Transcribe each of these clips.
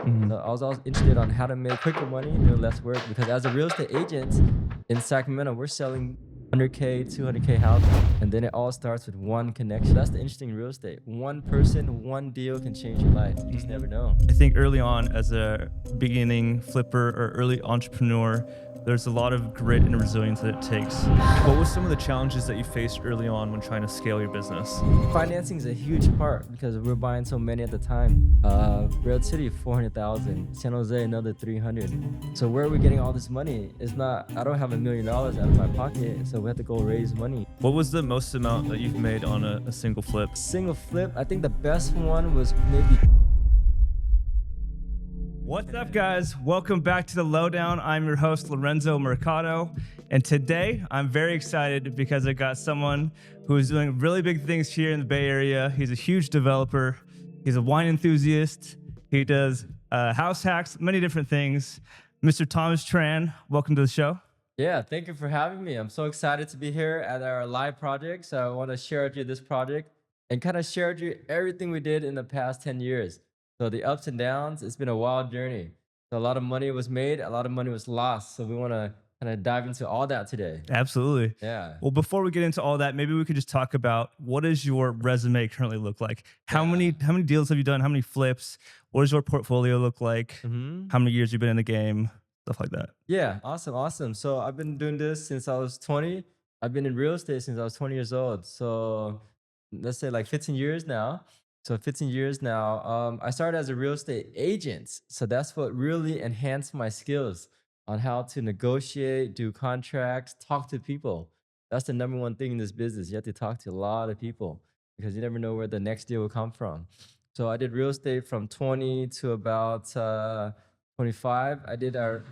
So I was always interested on how to make quicker money, doing less work. Because as a real estate agent in Sacramento, we're selling 100K, 200K houses, and then it all starts with one connection. That's the interesting real estate. One person, one deal can change your life. You just never know. I think early on, as a beginning flipper or early entrepreneur, there's a lot of grit and resilience that it takes. What was some of the challenges that you faced early on when trying to scale your business? Financing is a huge part because we're buying so many at the time. Red City, 400,000. San Jose, another 300. So where are we getting all this money? It's not. I don't have $1 million out of my pocket, so we have to go raise money. What was the most amount that you've made on a single flip? Single flip. I think the best one was maybe. What's up, guys? Welcome back to The Lowdown. I'm your host, Lorenzo Mercado. And today I'm very excited because I got someone who is doing really big things here in the Bay Area. He's a huge developer. He's a wine enthusiast. He does house hacks, many different things. Mr. Tom Tran, welcome to the show. Yeah, thank you for having me. I'm so excited to be here at our live project. So I want to share with you this project and kind of share with you everything we did in the past 10 years. So the ups and downs, it's been a wild journey. So a lot of money was made, a lot of money was lost. So we want to kind of dive into all that today. Absolutely. Yeah. Well, before we get into all that, maybe we could just talk about what does your resume currently look like? How many deals have you done? How many flips? What does your portfolio look like? How many years you've been in the game? Stuff like that. Yeah, awesome. So I've been doing this since I was 20. I've been in real estate since I was 20 years old. So let's say like 15 years now. So 15 years now. I started as a real estate agent. So that's what really enhanced my skills on how to negotiate, do contracts, talk to people. That's the number one thing in this business. You have to talk to a lot of people because you never know where the next deal will come from. So I did real estate from 20 to about 25. I did our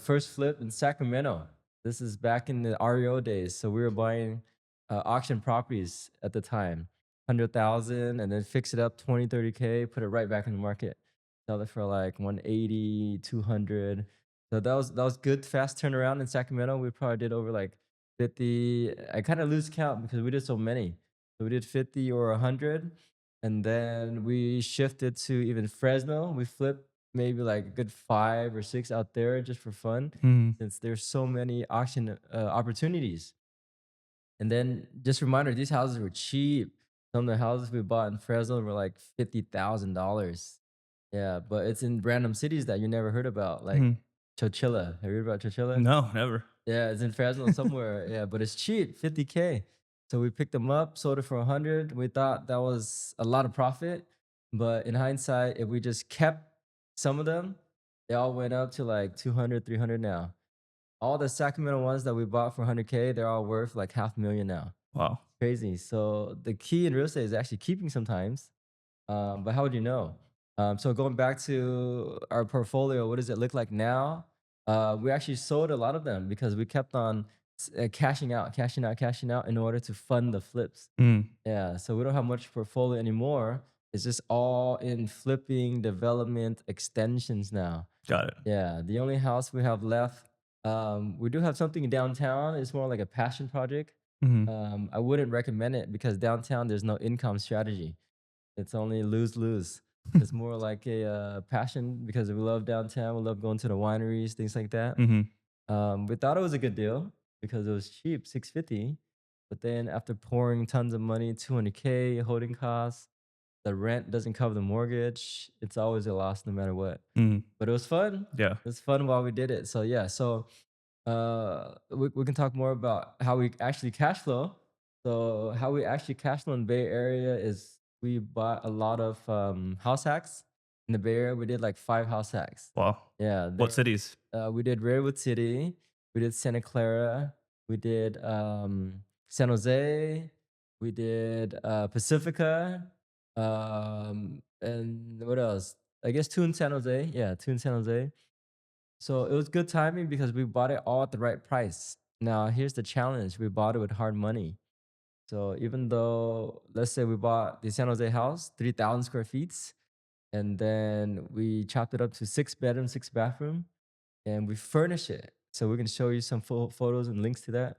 first flip in Sacramento. This is back in the REO days. So we were buying auction properties at the time, 100,000, and then fix it up 20, 30K, put it right back in the market. Sell it for like 180, 200. So that was good, fast turnaround in Sacramento. We probably did over like 50. I kind of lose count because we did so many. So we did 50 or 100. And then we shifted to even Fresno. We flipped maybe like a good 5 or 6 out there just for fun, since there's so many auction opportunities. And then just a reminder, these houses were cheap. Some of the houses we bought in Fresno were like $50,000. Yeah, but it's in random cities that you never heard about, like Chochilla. Have you heard about Chochilla? No, never. Yeah, it's in Fresno somewhere. Yeah, but it's cheap, 50K. So we picked them up, sold it for 100. We thought that was a lot of profit, but in hindsight, if we just kept some of them, they all went up to like 200, 300 now. All the Sacramento ones that we bought for 100K, they're all worth like half a million now. Wow. Crazy. So the key in real estate is actually keeping sometimes. But how would you know? So going back to our portfolio, what does it look like now? We actually sold a lot of them because we kept on cashing out, cashing out in order to fund the flips. Yeah, so we don't have much portfolio anymore. It's just all in flipping, development, extensions now. Got it. Yeah, the only house we have left, we do have something in downtown. It's more like a passion project. I wouldn't recommend it because downtown there's no income strategy. It's only lose lose. It's more like a passion because we love downtown. We love going to the wineries, things like that. We thought it was a good deal because it was cheap, 650. But then after pouring tons of money, 200K holding costs, the rent doesn't cover the mortgage. It's always a loss no matter what. But it was fun. Yeah. It was fun while we did it. So yeah, so we can talk more about how we actually cash flow. So how we actually cash flow in the Bay Area is we bought a lot of house hacks in the Bay Area. We did like 5 house hacks. Wow. Yeah, What cities? we did Redwood City, we did Santa Clara, we did San Jose, we did Pacifica, and what else? I guess two in San Jose. Yeah, two in San Jose. So it was good timing because we bought it all at the right price. Now, here's the challenge. We bought it with hard money. So even though, let's say we bought the San Jose house, 3,000 square feet, and then we chopped it up to 6 bedroom, 6 bathroom, and we furnish it. So we can show you some photos and links to that.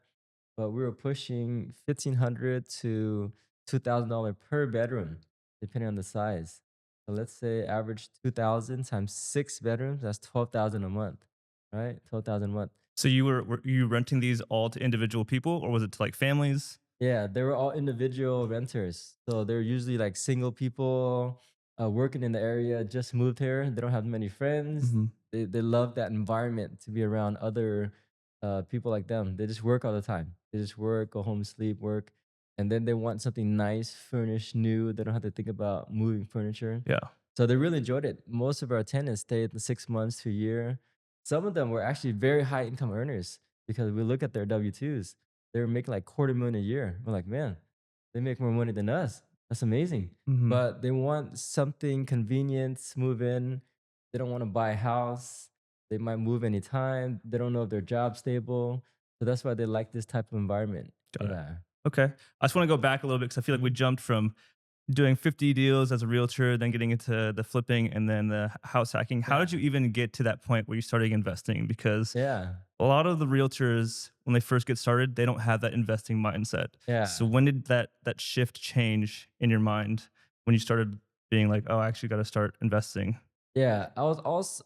But we were pushing 1,500 to $2,000 per bedroom, depending on the size. So let's say average 2,000 times 6 bedrooms, that's 12,000 a month, right? 12,000 a month. So were you renting these all to individual people, or was it to like families? Yeah, they were all individual renters. So they're usually like single people working in the area, just moved here. They don't have many friends. Hmm. They love that environment to be around other people like them. They just work all the time. They just work, go home, sleep, work. And then they want something nice, furnished, new. They don't have to think about moving furniture. Yeah. So they really enjoyed it. Most of our tenants stayed the 6 months to a year. Some of them were actually very high income earners because we look at their W-2s. They were making like quarter million a year. We're like, man, they make more money than us. That's amazing. Hmm. But they want something convenient, move in. They don't want to buy a house. They might move anytime. They don't know if their job's stable. So that's why they like this type of environment. Got it. Yeah. Okay. I just want to go back a little bit because I feel like we Mhm. jumped from doing 50 deals as a realtor, then getting into the flipping and then the house hacking. How Yeah. did you even get to that point where you started investing? Because Yeah. a lot of the realtors, when they first get started, they don't have that investing mindset. So Yeah. when did that shift change in your mind when you started being like, oh, I actually got to start investing? Yeah, I was also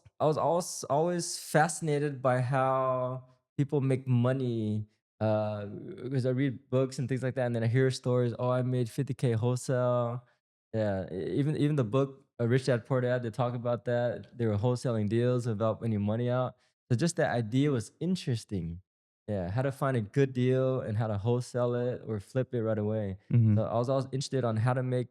always fascinated by how people make money because I read books and things like that, and then I hear stories. Oh, I made 50K wholesale. Yeah, even the book Rich Dad Poor Dad, they talk about that. They were wholesaling deals without any money out. So just that idea was interesting. Yeah, how to find a good deal and how to wholesale it or flip it right away. Hmm. So I was always interested on how to make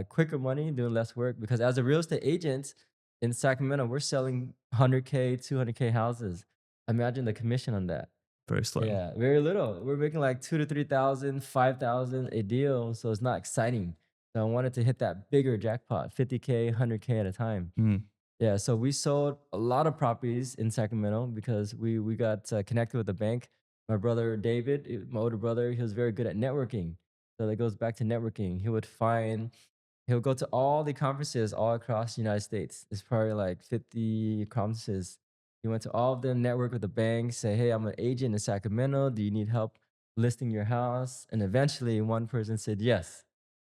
quicker money doing less work because as a real estate agent in Sacramento, we're selling 100K, 200K houses. Imagine the commission on that. Very slim. Yeah, very little. We're making like 2 to 3,000, 5,000 a deal, so it's not exciting. So I wanted to hit that bigger jackpot, 50K, 100K at a time. Mm. Yeah, so we sold a lot of properties in Sacramento because we got connected with the bank. My brother David, my older brother, he was very good at networking. So that goes back to networking. He'll go to all the conferences all across the United States. It's probably like 50 conferences. He went to all of them, network with the bank, say, hey, I'm an agent in Sacramento. Do you need help listing your house? And eventually one person said yes.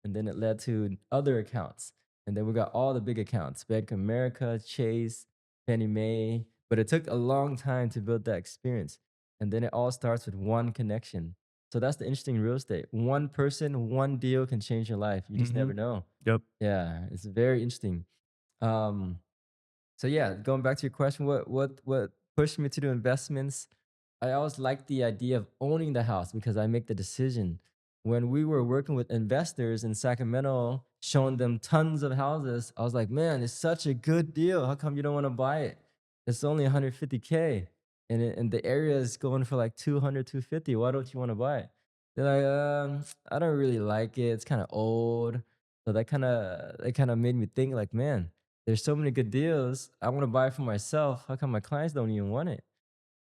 And then it led to other accounts. And then we got all the big accounts, Bank of America, Chase, Fannie Mae. But it took a long time to build that experience. And then it all starts with one connection. So that's the interesting real estate. One person, one deal can change your life. You just Hmm. never know. Yep. Yeah, it's very interesting. Um, so yeah, going back to your question, what pushed me to do investments? I always liked the idea of owning the house because I make the decision. When we were working with investors in Sacramento, showing them tons of houses, I was like, man, it's such a good deal. How come you don't want to buy it? It's only 150K and the area is going for like 200, 250. Why don't you want to buy it? They're like, I don't really like it. It's kind of old. So that kind of made me think like, man, there's so many good deals. I want to buy it for myself. How come my clients don't even want it?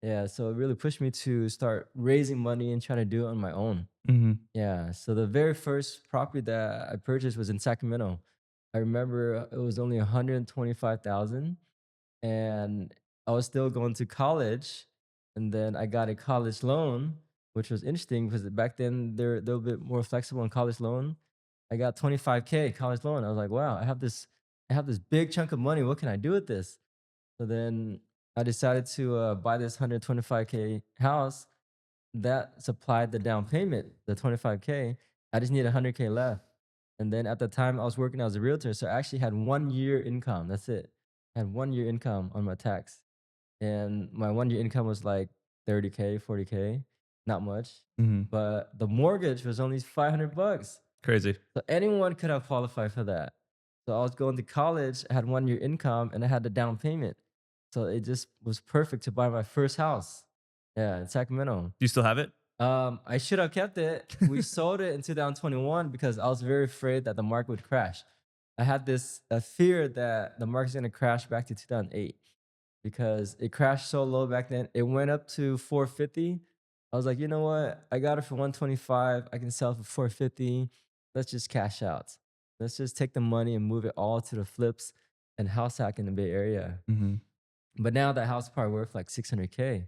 Yeah, so it really pushed me to start raising money and trying to do it on my own. Hmm. Yeah, so the very first property that I purchased was in Sacramento. I remember it was only 125,000 and I was still going to college and then I got a college loan, which was interesting because back then they're a bit more flexible on college loan. I got 25K college loan. I was like, wow, I have this big chunk of money. What can I do with this? So then I decided to buy this 125K house that supplied the down payment, the 25K. I just need 100K left. And then at the time I was working as a realtor, so I actually had 1 year income. That's it. I had 1 year income on my tax. And my 1 year income was like 30K, 40K, not much. Hmm. But the mortgage was only 500 bucks. Crazy. So anyone could have qualified for that. So I was going to college, I had 1 year income, and I had the down payment. So it just was perfect to buy my first house. Yeah, in Sacramento. Do you still have it? I should have kept it. We sold it in 2021 because I was very afraid that the market would crash. I had this fear that the market's gonna crash back to 2008 because it crashed so low back then. It went up to 450. I was like, you know what? I got it for 125. I can sell it for 450. Let's just cash out. Let's just take the money and move it all to the flips and house hack in the Bay Area. Hmm. But now that house is probably worth like 600K.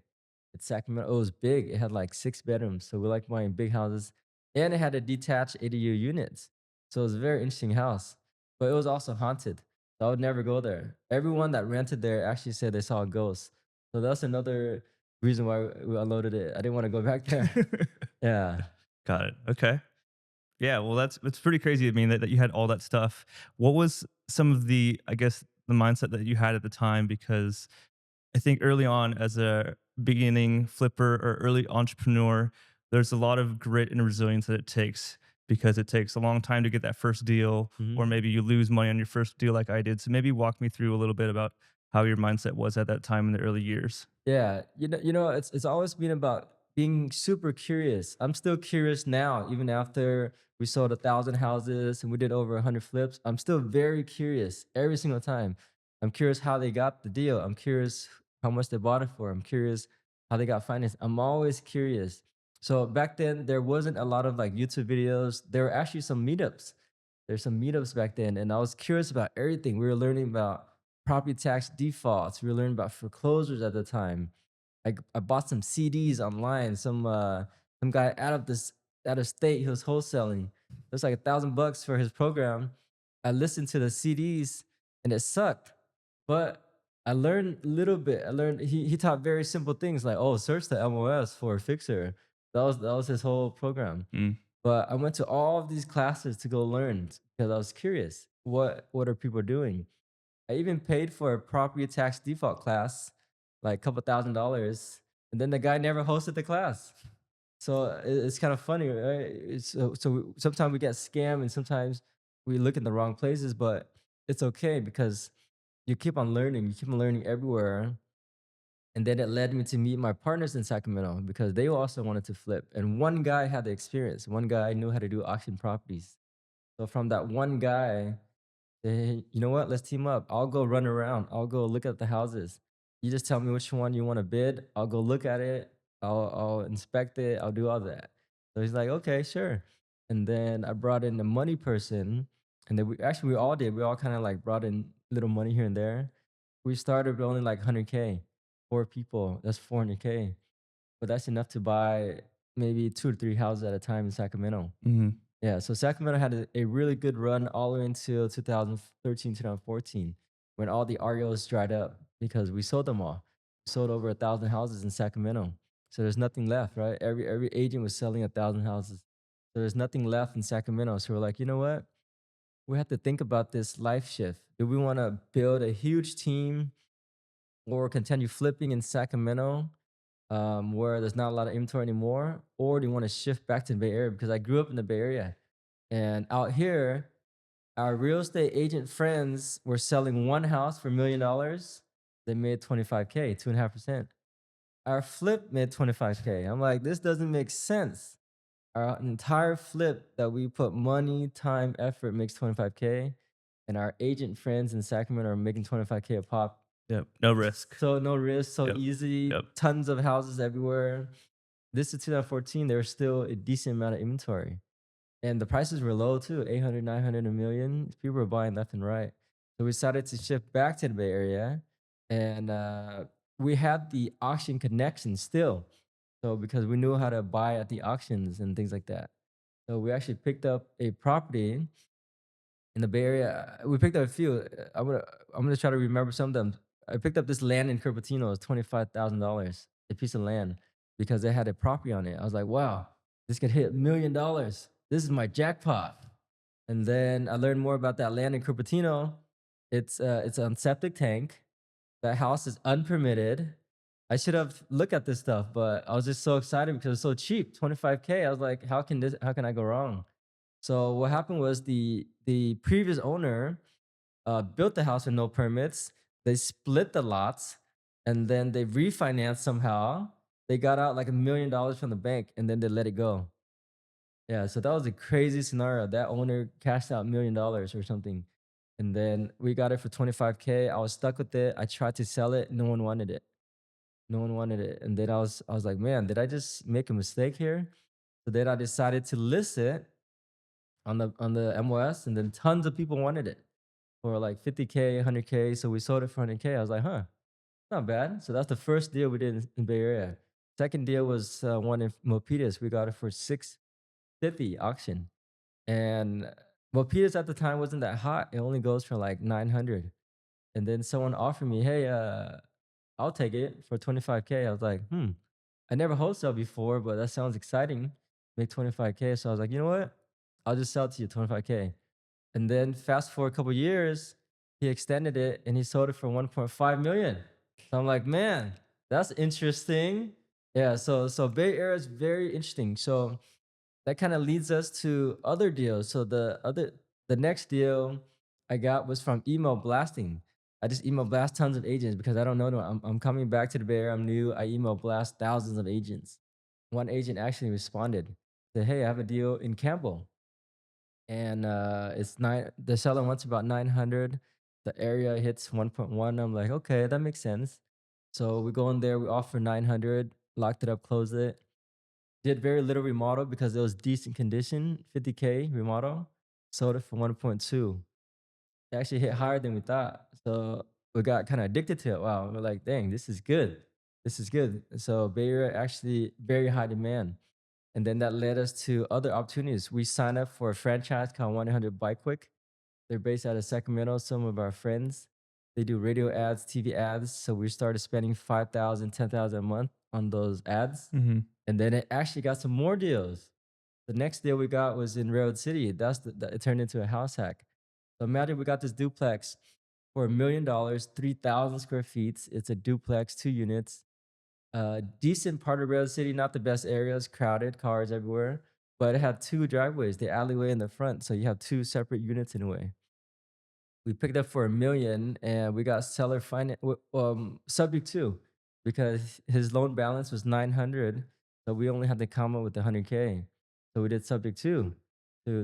It's Sacramento. It was big. It had like 6 bedrooms. So we like buying big houses. And it had a detached ADU units. So it was a very interesting house. but it was also haunted. So I would never go there. Everyone that rented there actually said they saw a ghost. So that's another reason why we unloaded it. I didn't want to go back there. Yeah. Got it. Okay. Yeah, well, that's pretty crazy. I mean, that you had all that stuff. What was some of the, I guess, the mindset that you had at the time? Because I think early on, as a beginning flipper or early entrepreneur, there's a lot of grit and resilience that it takes because it takes a long time to get that first deal, Mhm. or maybe you lose money on your first deal, like I did. So maybe walk me through a little bit about how your mindset was at that time in the early years. Yeah, it's always been about being super curious. I'm still curious now, even after we sold 1,000 houses and we did over 100 flips. I'm still very curious every single time. I'm curious how they got the deal. I'm curious how much they bought it for. I'm curious how they got financed. I'm always curious. So back then, there wasn't a lot of like YouTube videos. There were actually some meetups. There's some meetups back then, and I was curious about everything. We were learning about property tax defaults. We were learning about foreclosures at the time. I bought some CDs online. Some guy out of state, he was wholesaling. It was like $1,000 for his program. I listened to the CDs and it sucked, but I learned a little bit. I learned he taught very simple things like, oh, search the MLS for a fixer. That was his whole program. Mm, But I went to all of these classes to go learn because I was curious. What are people doing? I even paid for a property tax default class, like a couple $1,000s, and then the guy never hosted the class. So it's kind of funny, right? Sometimes we get scammed, and sometimes we look in the wrong places, but it's okay because you keep on learning. You keep on learning everywhere, and then it led me to meet my partners in Sacramento because they also wanted to flip. And one guy had the experience. One guy knew how to do auction properties. So from that one guy, hey, you know what? Let's team up. I'll go run around. I'll go look at the houses. You just tell me which one you want to bid. I'll go look at it. I'll inspect it. I'll do all that. So he's like, okay, sure. And then I brought in the money person, and then we all did. We all kind of like brought in little money here and there. We started with only like 100K, 4 people. That's 400K, but that's enough to buy maybe 2 to 3 houses at a time in Sacramento. mhm, Yeah, so Sacramento had a really good run all the way until 2013, 2014, when all the REOs dried up because we sold them all. We sold over 1,000 houses in Sacramento. So there's nothing left, right? Every agent was selling 1,000 houses. So there's nothing left in Sacramento. So we're like, you know what? We have to think about this life shift. Do we want to build a huge team or continue flipping in Sacramento, where there's not a lot of inventory anymore? Or do you want to shift back to the Bay Area? Because I grew up in the Bay Area. And out here, our real estate agent friends were selling one house for $1 million. They made 25K, 2.5%. Our flip made 25K. I'm like, this doesn't make sense. Our entire flip that we put money, time, effort makes 25K. And our agent friends in Sacramento are making 25K a pop. yep, no risk. So no risk, so Yep, easy, yep. tons of houses everywhere. This is 2014. There was still a decent amount of inventory. And the prices were low too, 800, 900, a million. People were buying left and right. So we decided to shift back to the Bay Area. And we had the auction connection still. So because we knew how to buy at the auctions and things like that. So we actually picked up a property in the Bay Area. We picked up a few. I'm gonna try to remember some of them. I picked up this land in Cupertino. It was $25,000 a piece of land because they had a property on it. I was like, wow, this could hit $1 million. This is my jackpot. And then I learned more about that land in Cupertino. It's on septic tank. That house is unpermitted. I should have looked at this stuff, but I was just so excited because it's so cheap, 25K. I was like, how can I go wrong? So what happened was the previous owner built the house with no permits. They split the lots, and then they refinanced somehow. They got out like $1 million from the bank, and then they let it go. Yeah, so that was a crazy scenario. That owner cashed out $1 million or something, and then we got it for 25K. I was stuck with it. I tried to sell it. No one wanted it. No one wanted it, and then I was like, man, did I just make a mistake here? So then I decided to list it on the MOS, and then tons of people wanted it for like 50K, 100K. So we sold it for 100K. I was like, huh, not bad. So that's the first deal we did in Bay Area. Second deal was one in Milpitas. We got it for 650 auction, and Well, Peters at the time wasn't that hot. It only goes for like 900. And then someone offered me, "Hey, I'll take it for 25K." I was like, "Hmm, I never wholesale before, but that sounds exciting. Make 25K." So I was like, "You know what? I'll just sell it to you 25K." And then fast forward a couple years, he extended it and he sold it for 1.5 million. So I'm like, "Man, that's interesting." Yeah, so Bay Area is very interesting. So that kind of leads us to other deals. So the next deal I got was from email blasting. I just email blast tons of agents because I don't know them. I'm coming back to the Bay Area. I'm new. I email blast thousands of agents. One agent actually responded, said, "Hey, I have a deal in Campbell, and it's nine. The seller wants about 900. The area hits 1.1." I'm like, okay, that makes sense. So we go in there. We offer 900. Locked it up. Closed it. Did very little remodel because it was decent condition, 50K remodel. Sold it for 1.2. It actually hit higher than we thought. So we got kind of addicted to it. Wow. We're like, dang, this is good. This is good. So Bay Area actually very high demand. And then that led us to other opportunities. We signed up for a franchise called 100 Bike Quick. They're based out of Sacramento. Some of our friends, they do radio ads, TV ads. So we started spending 5,000, 10,000 a month on those ads. Hmm. And then it actually got some more deals. The next deal we got was in Railroad City. It turned into a house hack. So imagine we got this duplex for $1 million, 3,000 square feet. It's a duplex, 2 units. Decent part of Railroad City, not the best areas, crowded, cars everywhere. But it had two driveways, the alleyway in the front. So you have two separate units in a way. We picked up for 1 million and we got seller finance subject to because his loan balance was 900, so we only had to come up with 100K. So we did subject to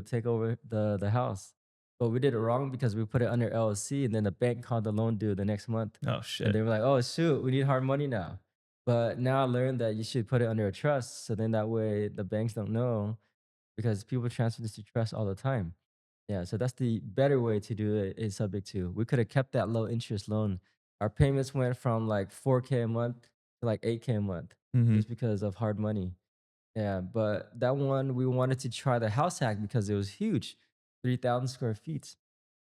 take over the house. But we did it wrong because we put it under LLC and then the bank called the loan due the next month. Oh And shit. they were like, "Oh shoot, we need hard money now." But now I learned that you should put it under a trust so then that way the banks don't know because people transfer this to trust all the time. Yeah, so that's the better way to do it is subject to. We could have kept that low interest loan. Our payments went from like 4K a month to like 8K a month Hmm. just because of hard money. Yeah, but that one we wanted to try the house hack because it was huge, 3,000 square feet.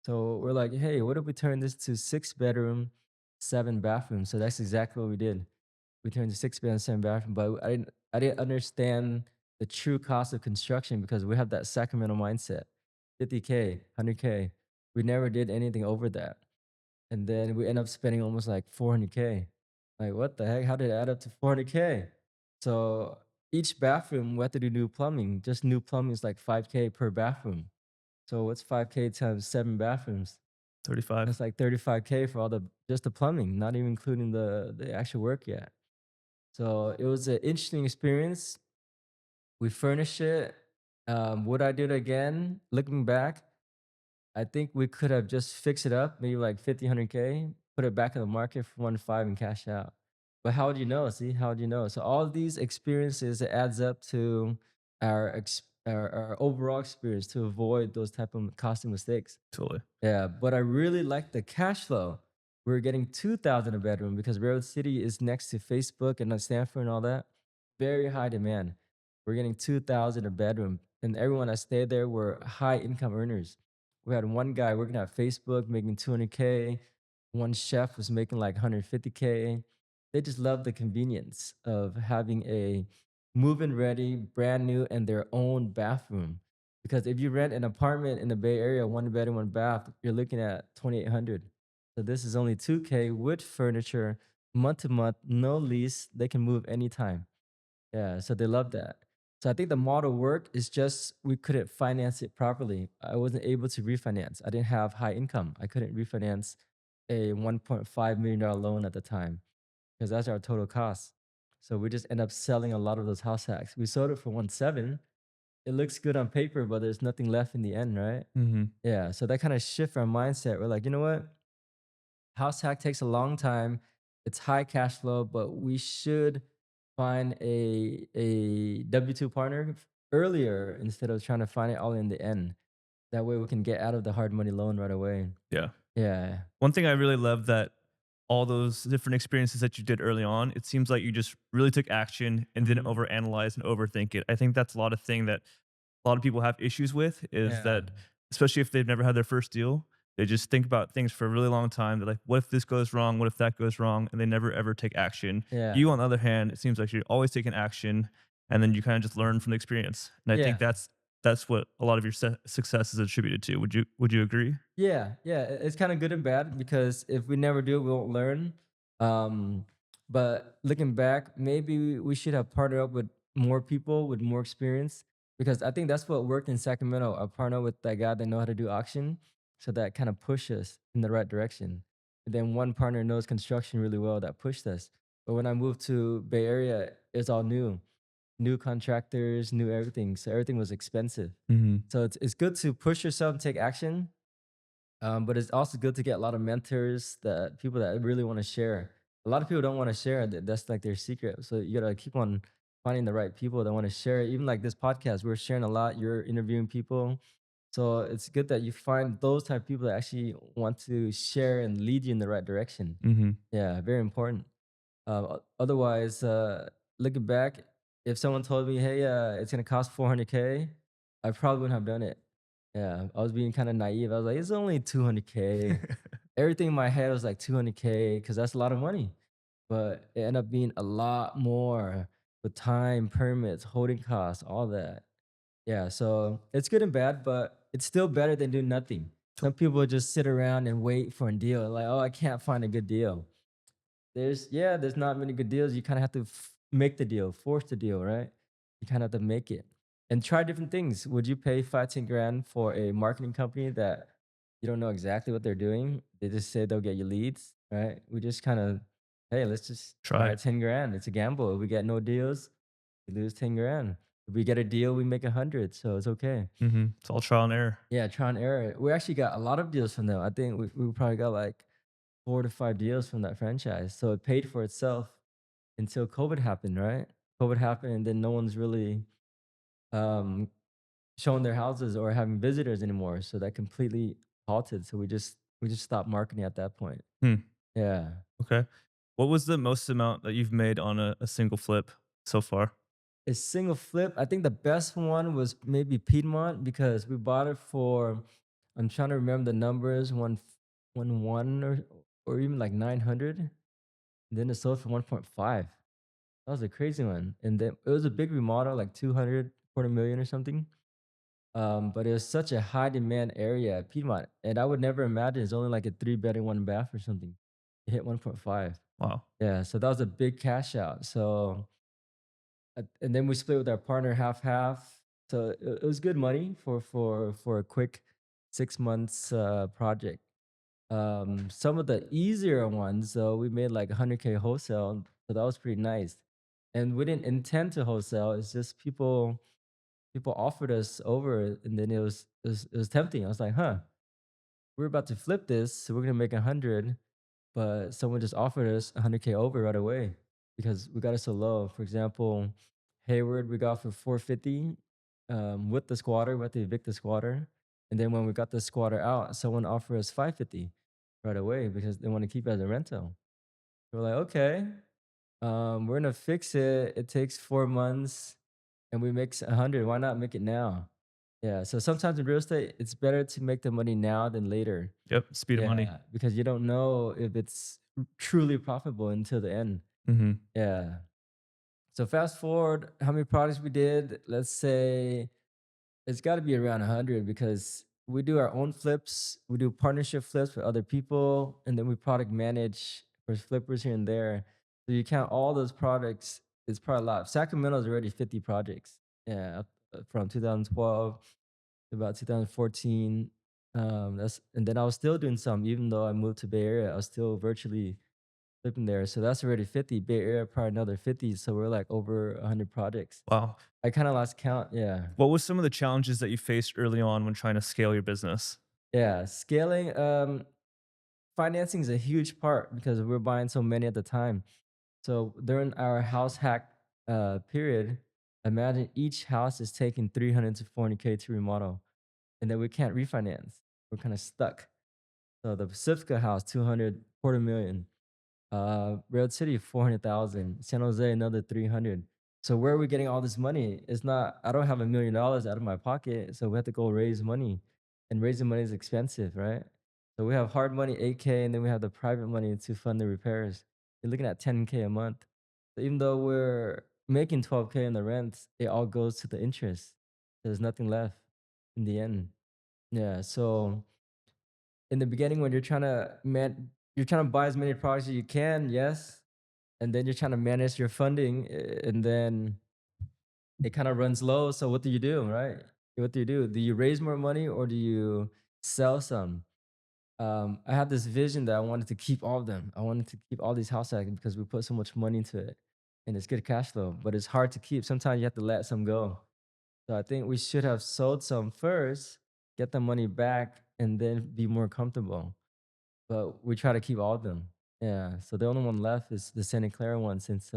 So we're like, hey, what if we turn this to 6 bedroom, 7 bathroom? So that's exactly what we did. We turned to 6 bedroom, 7 bathroom, but I didn't understand the true cost of construction because we have that Sacramento mindset. 50K, 100K. We never did anything over that. And then we end up spending almost like 400K. Like, what the heck? How did it add up to 400K? So each bathroom, we have to do new plumbing. Just new plumbing is like 5K per bathroom. So what's 5K times 7 bathrooms? 35. That's like 35K for all the just the plumbing, not even including the actual work yet. So it was an interesting experience. We furnished it. Would I do it again? Looking back, I think we could have just fixed it up, maybe like 50, 100K, put it back in the market for 1.5 and cash out. But how would you know? See, how would you know? So all of these experiences, it adds up to our overall experience to avoid those type of costly mistakes. Totally. Yeah, but I really like the cash flow. We're getting 2,000 a bedroom because Railroad City is next to Facebook and Stanford and all that. Very high demand. We're getting 2,000 a bedroom, and everyone that stayed there were high income earners. We had one guy working at Facebook making 200K. One chef was making like 150K. They just love the convenience of having a move-in ready, brand new, and their own bathroom. Because if you rent an apartment in the Bay Area, 1 bedroom, 1 bath, you're looking at 2,800. So this is only 2K with furniture, month to month, no lease. They can move anytime. Yeah, so they love that. So I think the model worked. It's just we couldn't finance it properly. I wasn't able to refinance. I didn't have high income. I couldn't refinance a $1.5 million loan at the time because that's our total cost. So we just end up selling a lot of those house hacks. We sold it for 1.7. It looks good on paper, but there's nothing left in the end, right? Hmm. Yeah. So that kind of shift our mindset. We're like, you know what? House hack takes a long time. It's high cash flow, but we should find a W-2 partner earlier instead of trying to find it all in the end. That way we can get out of the hard money loan right away. Yeah. Yeah. One thing I really love that all those different experiences that you did early on, it seems like you just really took action and didn't Mhm. overanalyze and overthink it. I think that's a lot of thing that a lot of people have issues with is Yeah. that especially if they've never had their first deal. They just think about things for a really long time. They're like, "What if this goes wrong? What if that goes wrong?" And they never ever take action. Yeah. You, on the other hand, it seems like you're always taking action, and then you kind of just learn from the experience. And I think Yeah. that's what a lot of your success is attributed to. Would you agree? Yeah, yeah, it's kind of good and bad because if we never do it, we won't learn. Um, but looking back, maybe we should have partnered up with more people with more experience because I think that's what worked in Sacramento. I partnered with that guy that know how to do auction, so that kind of pushed us in the right direction. And then one partner knows construction really well that pushed us. But when I moved to Bay Area, it's all new contractors, new everything. So everything was expensive. Hmm. So it's good to push yourself and take action, but it's also good to get a lot of mentors, that people that really want to share. A lot of people don't want to share. That's like their secret. So you gotta keep on finding the right people that want to share. Even like this podcast, we're sharing a lot. You're interviewing people, so it's good that you find those type of people that actually want to share and lead you in the right direction. Hmm. Yeah, very important. Otherwise, looking back, if someone told me, "Hey, it's gonna cost 400K," I probably wouldn't have done it. Yeah, I was being kind of naive. I was like, "It's only 200K." Everything in my head was like 200K because that's a lot of money, but it ended up being a lot more with time, permits, holding costs, all that. Yeah, so it's good and bad, but it's still better than doing nothing. Some people just sit around and wait for a deal, like, "Oh, I can't find a good deal." There's not many good deals. You kind of have to make the deal, force the deal, right? You kind of have to make it and try different things. Would you pay 5, 10 grand for a marketing company that you don't know exactly what they're doing? They just say they'll get you leads, right? We just kind of, hey, let's just try Try. it. 10 grand. It's a gamble. If we get no deals, we lose 10 grand. If we get a deal, we make 100. So it's okay. It's all trial and error. Yeah, try and error. We actually got a lot of deals from them. I think we probably got like 4 to 5 deals from that franchise. So it paid for itself until COVID happened, right? COVID happened, and then no one's really um, showing their houses or having visitors anymore. So that completely halted. So we just stopped marketing at that point. Hmm. Yeah. Okay. What was the most amount that you've made on a single flip so far? A single flip. I think the best one was maybe Piedmont because we bought it for. I'm trying to remember the numbers. One or even like 900. Then it sold for 1.5. That was a crazy one. And then it was a big remodel, like 200, quarter million or something. But it was such a high demand area at Piedmont. And I would never imagine it's only like a 3 bedroom, 1 bath or something. It hit 1.5. Wow. Yeah. So that was a big cash out. So, and then we split with our partner half half. So it was good money for a quick 6 months project. Some of the easier ones, though, we made like 100K wholesale, so that was pretty nice. And we didn't intend to wholesale. It's just people offered us over, and then it was tempting. I was like, huh, we're about to flip this, so we're gonna make 100, but someone just offered us 100K over right away because we got it so low. For example, Hayward we got for 450 with the squatter. We had to evict the squatter, and then when we got the squatter out, someone offered us 550 right away because they want to keep it as a rental. We're like, okay, we're gonna fix it. It takes 4 months, and we make 100. Why not make it now? Yeah. So sometimes in real estate, it's better to make the money now than later. Yep. Speed of money. Yeah, because you don't know if it's truly profitable until the end. Hmm. Yeah. So fast forward, how many products we did? Let's say it's got to be around 100 because we do our own flips, we do partnership flips with other people, and then we product manage for flippers here and there. So you count all those products, it's probably a lot. Sacramento is already 50 projects. Yeah, from 2012 to about 2014. And then I was still doing some, even though I moved to Bay Area, I was still virtually flipping there. So that's already 50. Bay Area probably another 50. So we're like over 100 projects. Wow. I kind of lost count. Yeah. What was some of the challenges that you faced early on when trying to scale your business? Yeah. Scaling, financing is a huge part because we're buying so many at the time. So during our house hack period, imagine each house is taking 300 to 400K to remodel, and then we can't refinance. We're kind of stuck. So the Pacifica house, 200, quarter million. Red City, 400,000. San Jose, another 300. So where are we getting all this money? It's not, I don't have $1 million out of my pocket. So we have to go raise money. and raising money is expensive, right? So we have hard money 8K, and then we have the private money to fund the repairs. You're looking at 10K a month. So even though we're making 12K in the rent, it all goes to the interest. There's nothing left in the end. Yeah. So in the beginning, when you're trying to buy as many products as you can, yes, and then you're trying to manage your funding, and then it kind of runs low. So what do you do, right? What do you do? Do you raise more money or do you sell some? I had this vision that I wanted to keep all of them. I wanted to keep all these house hacks because we put so much money into it, and it's good cash flow, but it's hard to keep. Sometimes you have to let some go. So I think we should have sold some first, get the money back, and then be more comfortable. But we try to keep all of them. Yeah. So the only one left is the Santa Clara one, since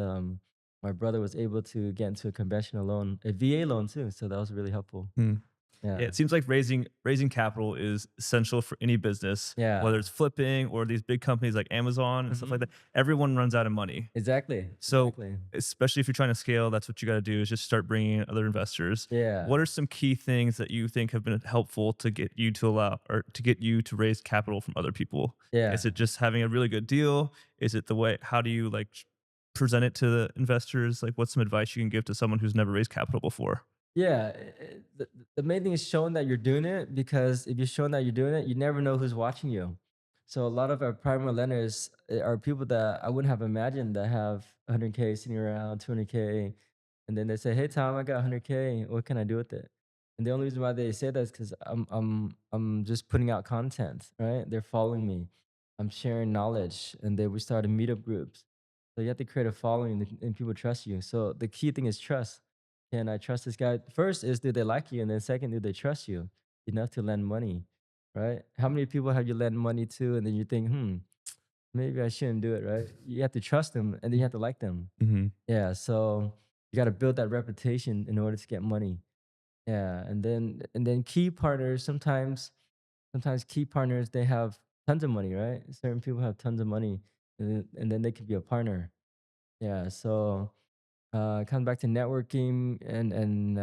my brother was able to get into a conventional loan, a VA loan too. So that was really helpful. Mm. Yeah, Yeah. it seems like raising capital is essential for any business, Yeah. whether it's flipping or these big companies like Amazon and stuff like Hmm. that. Everyone runs out of money. Exactly. So, Exactly. especially if you're trying to scale, that's what you got to do is just start bringing in other investors. Yeah. What are some key things that you think have been helpful to get you to allow or to get you to raise capital from other people? Yeah. Is it just having a really good deal? Is it the way, how do you like present it to the investors? Like, what's some advice you can give to someone who's never raised capital before? Yeah, the main thing is showing that you're doing it, because if you're showing that you're doing it, you never know who's watching you. So a lot of our primary lenders are people that I wouldn't have imagined that have 100K sitting around, 200K, and then they say, "Hey Tom, I got 100K. What can I do with it?" And the only reason why they say that is because I'm just putting out content, right? They're following me. I'm sharing knowledge, and then we started meetup groups. So you have to create a following, and people trust you. So the key thing is trust. Can I trust this guy? First is, do they like you? And then second, do they trust you enough to lend money? Right? How many people have you lent money to, and then you think, maybe I shouldn't do it, right? You have to trust them, and then you have to like them. Hmm. Yeah. So you got to build that reputation in order to get money. Yeah. And then key partners, sometimes key partners, they have tons of money, right? Certain people have tons of money, and then they could be a partner. Yeah. So it comes back to networking and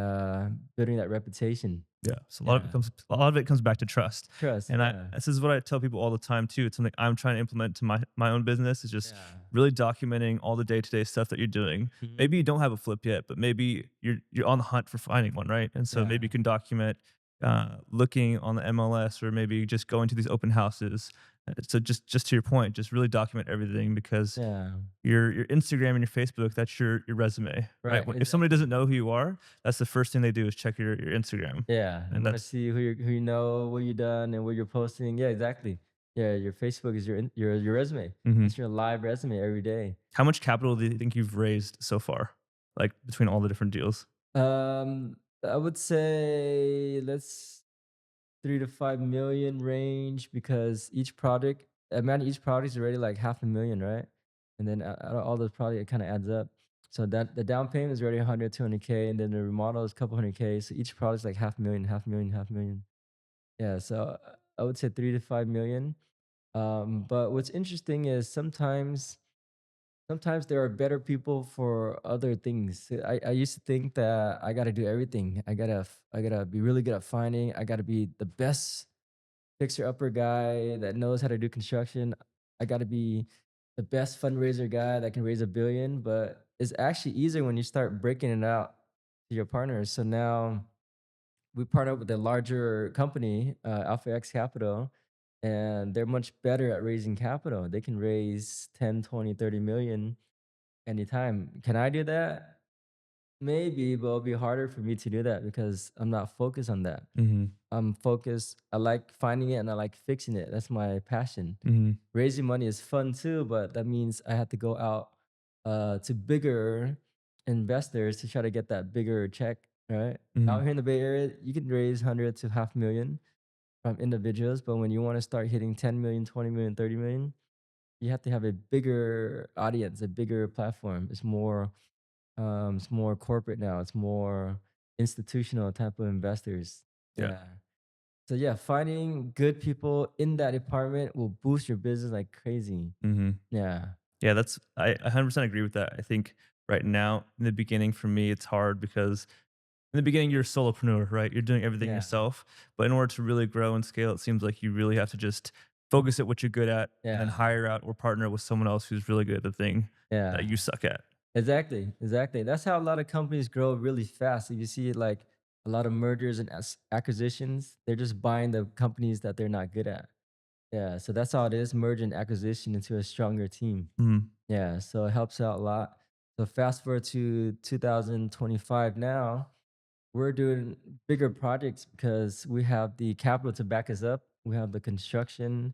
building that reputation. Yeah. So Yeah. a lot of it comes back to trust. Trust. And I Yeah. this is what I tell people all the time too. It's something I'm trying to implement to my own business is just Yeah. really documenting all the day-to-day stuff that you're doing. Mhm. Maybe you don't have a flip yet, but maybe you're on the hunt for finding one, right? And so Yeah. maybe you can document looking on the MLS or maybe just going to these open houses. So just to your point, just really document everything because Yeah. your Instagram and your Facebook, that's your resume, right? Right. If somebody Exactly. doesn't know who you are, that's the first thing they do is check your Instagram. Yeah. They And want to that's see who you know, what you done, and what you're posting. Yeah. Exactly. Yeah. Your Facebook is your resume. mhm. That's your live resume every day. How much capital do you think you've raised so far? Like between all the different deals? I would say let's 3 to 5 million range, because each product is already like 500,000, right? And then out of all those products, it kind of adds up. So that the down payment is already 100, 200K, and then the remodel is a couple 100K. So each product is like 500,000, 500,000, 500,000. Yeah. So I would say 3 to 5 million. But what's interesting is sometimes there are better people for other things. I used to think that I got to do everything. I gotta be really good at finding. I gotta be the best fixer upper guy that knows how to do construction. I got to be the best fundraiser guy that can raise 1 billion. But it's actually easier when you start breaking it out to your partners. So now we partner with a larger company, Alpha X Capital, and they're much better at raising capital. They can raise 10, 20, 30 million anytime. Can I do that? Maybe, but it'll be harder for me to do that because I'm not focused on that. Mhm. I'm focused. I like finding it and I like fixing it. That's my passion. Mhm. Raising money is fun too, but that means I have to go out to bigger investors to try to get that bigger check, right? Out Mhm. here in the Bay Area, you can raise 100 to 500,000 from individuals, but when you want to start hitting 10 million, 20 million, 30 million, you have to have a bigger audience, a bigger platform. It's more corporate now. It's more institutional type of investors. Yeah. Yeah. So yeah, finding good people in that department will boost your business like crazy. Mhm. Yeah. Yeah, that's I 100% agree with that. I think right now in the beginning for me it's hard because In the beginning, you're a solopreneur, right? You're doing everything Yeah. yourself. But in order to really grow and scale, it seems like you really have to just focus at what you're good at and then Yeah. hire out or partner with someone else who's really good at the thing that Yeah. you suck at. Exactly, exactly. That's how a lot of companies grow really fast. If you see like a lot of mergers and acquisitions, they're just buying the companies that they're not good at. Yeah, so that's how it is, merge and acquisition into a stronger team. Mhm. Yeah, so it helps out a lot. So fast forward to 2025 now, we're doing bigger projects because we have the capital to back us up. We have the construction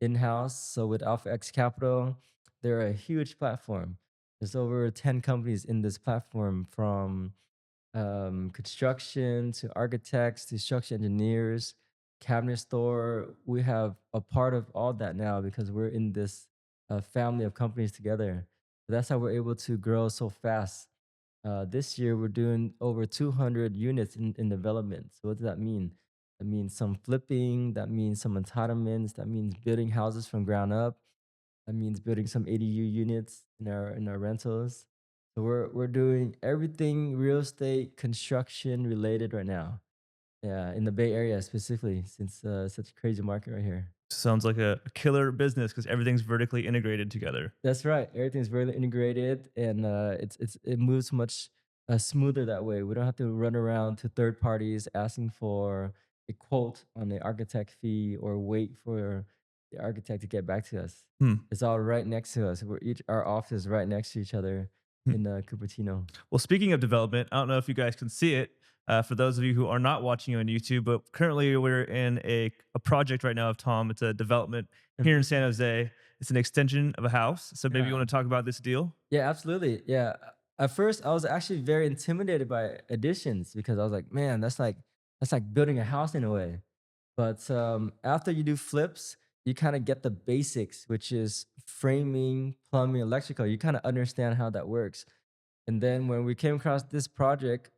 in-house. So with Alpha X Capital, they're a huge platform. There's over 10 companies in this platform, from construction to architects to structural engineers, cabinet store. We have a part of all that now because we're in this family of companies together. That's how we're able to grow so fast. This year, we're doing over 200 units in development. So what does that mean? That means some flipping. That means some entitlements. That means building houses from ground up. That means building some ADU units in our rentals. So we're doing everything real estate construction related right now. Yeah, in the Bay Area specifically, since such a crazy market right here. Sounds like a killer business because everything's vertically integrated together. That's right. Everything's very integrated, and it moves much smoother that way. We don't have to run around to third parties asking for a quote on the architect fee or wait for the architect to get back to us. Hmm. It's all right next to us. We're each our office is right next to each other Hmm. in Cupertino. Well, speaking of development, I don't know if you guys can see it. For those of you who are not watching on YouTube, but currently we're in a project right now of Tom. It's a development here in Mhm. San Jose. It's an extension of a house. So maybe you Yeah. want to talk about this deal? Yeah, absolutely. Yeah. At first, I was actually very intimidated by additions because I was like, man, that's like building a house in a way. But after you do flips, you kind of get the basics, which is framing, plumbing, electrical. You kind of understand how that works. And then when we came across this project,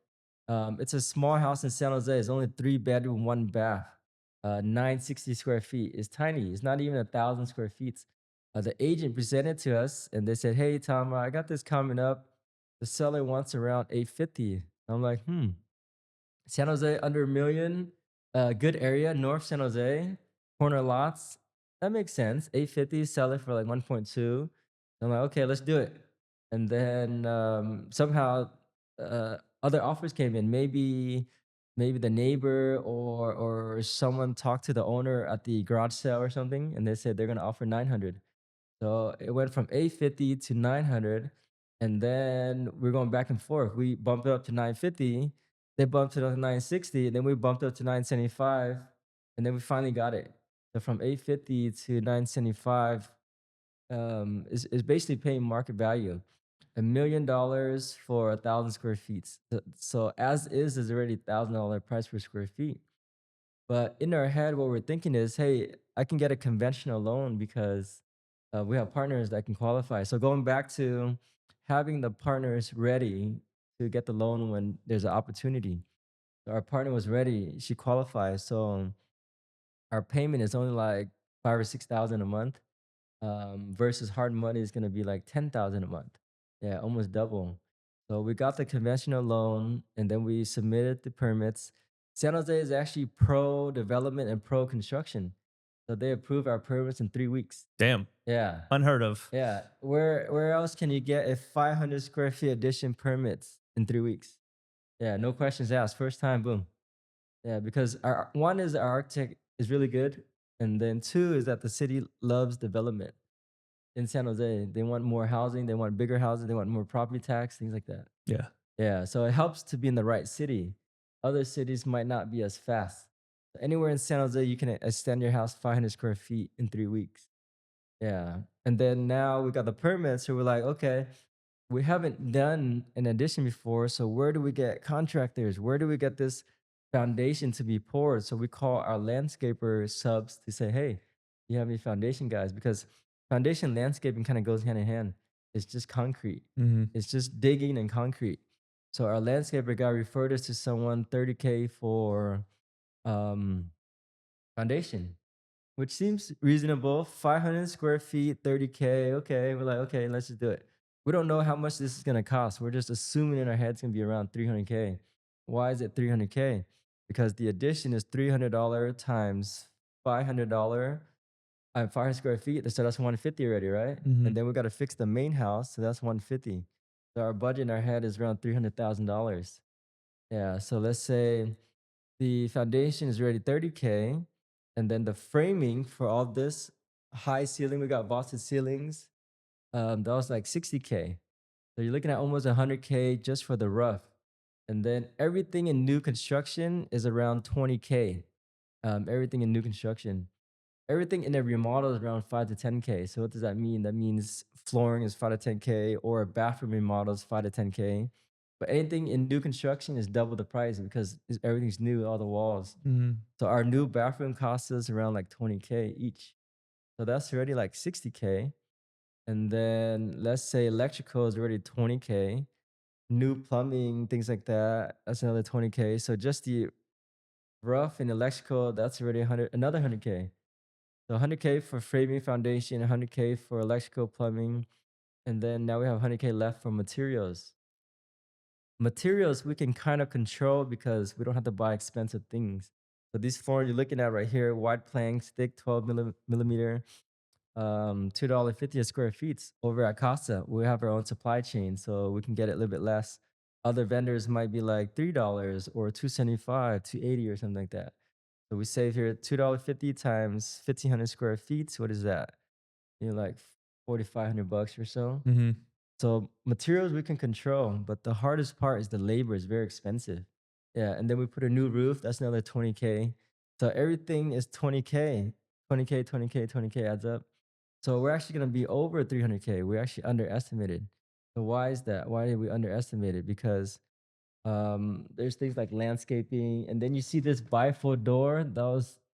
it's a small house in San Jose. It's only 3 bedroom, 1 bath, 960 square feet. It's tiny. It's not even 1,000 square feet. The agent presented to us and they said, "Hey, Tom, I got this coming up. The seller wants around 850." I'm like, San Jose under a million, good area, North San Jose, corner lots. That makes sense. 850, sell it for like 1.2. I'm like, okay, let's do it. And then somehow other offers came in. Maybe the neighbor or someone talked to the owner at the garage sale or something, and they said they're gonna offer 900. So it went from 850 to 900, and then we're going back and forth. We bumped it up to 950, they bumped it up to 960, and then we bumped up to 975, and then we finally got it. So from 850 to 975 is basically paying market value. $1 million for 1,000 square feet. So as is already $1,000 price per square feet. But in our head, what we're thinking is, hey, I can get a conventional loan because we have partners that can qualify. So going back to having the partners ready to get the loan when there's an opportunity. So our partner was ready; she qualifies. So our payment is only like 5 or 6 thousand a month, versus hard money is going to be like 10,000 a month. Yeah, almost double. So we got the conventional loan and then we submitted the permits. San Jose is actually pro development and pro construction. So they approved our permits in 3 weeks. Damn, Yeah. unheard of. Yeah. Where else can you get a 500 square feet addition permits in 3 weeks? Yeah, no questions asked. First time, boom. Yeah, because our one is our architect is really good. And then two is that the city loves development in San Jose. They want more housing, they want bigger houses, they want more property tax, things like that. Yeah. Yeah, so it helps to be in the right city. Other cities might not be as fast. Anywhere in San Jose, you can extend your house 500 square feet in 3 weeks. Yeah, and then now we got the permits, so we're like, okay, we haven't done an addition before, so where do we get contractors? Where do we get this foundation to be poured? So we call our landscaper subs to say, hey, you have any foundation guys? Because foundation landscaping kind of goes hand in hand. It's just concrete. Mhm. It's just digging and concrete. So our landscaper guy referred us to someone 30K for um, foundation, which seems reasonable. 500 square feet, 30K. Okay. We're like, okay, let's just do it. We don't know how much this is going to cost. We're just assuming in our heads it's going to be around 300K. Why is it 300K? Because the addition is $300 times $500, 500 square feet. So that's 150 already, right? Hmm. And then we got to fix the main house. So that's 150. So our budget in our head is around $300,000. Yeah. So let's say the foundation is already 30K. And then the framing for all this high ceiling, we got vaulted ceilings. That was like 60K. So you're looking at almost 100K just for the rough. And then everything in new construction is around 20K. Everything in new construction. Everything in a remodel is around 5 to 10K. So what does that mean? That means flooring is 5 to 10K, or a bathroom remodel is 5 to 10K. But anything in new construction is double the price because everything's new, all the walls. Hmm. So our new bathroom costs us around like 20K each. So that's already like 60K. And then let's say electrical is already 20K. New plumbing, things like that, that's another 20K. So just the rough and electrical, that's already 100, another 100K. So 100K for framing foundation, 100K for electrical plumbing, and then now we have 100K left for materials. Materials we can kind of control because we don't have to buy expensive things. So these floor you're looking at right here, wide planks, thick 12 millimeter, $2.50 a square feet over at Casa. We have our own supply chain, so we can get it a little bit less. Other vendors might be like $3 or 275, 280 or something like that. So we save here $2.50 times 1,500 square feet. What is that? Like 4,500 bucks or so. Hmm. So materials we can control, but the hardest part is the labor is very expensive. Yeah, and then we put a new roof, that's another 20K. So everything is 20K, 20K, 20K, 20K adds up. So we're actually gonna be over 300K. We actually underestimated. So why is that? Why did we underestimate it? Because there's things like landscaping, and then you see this bifold door. That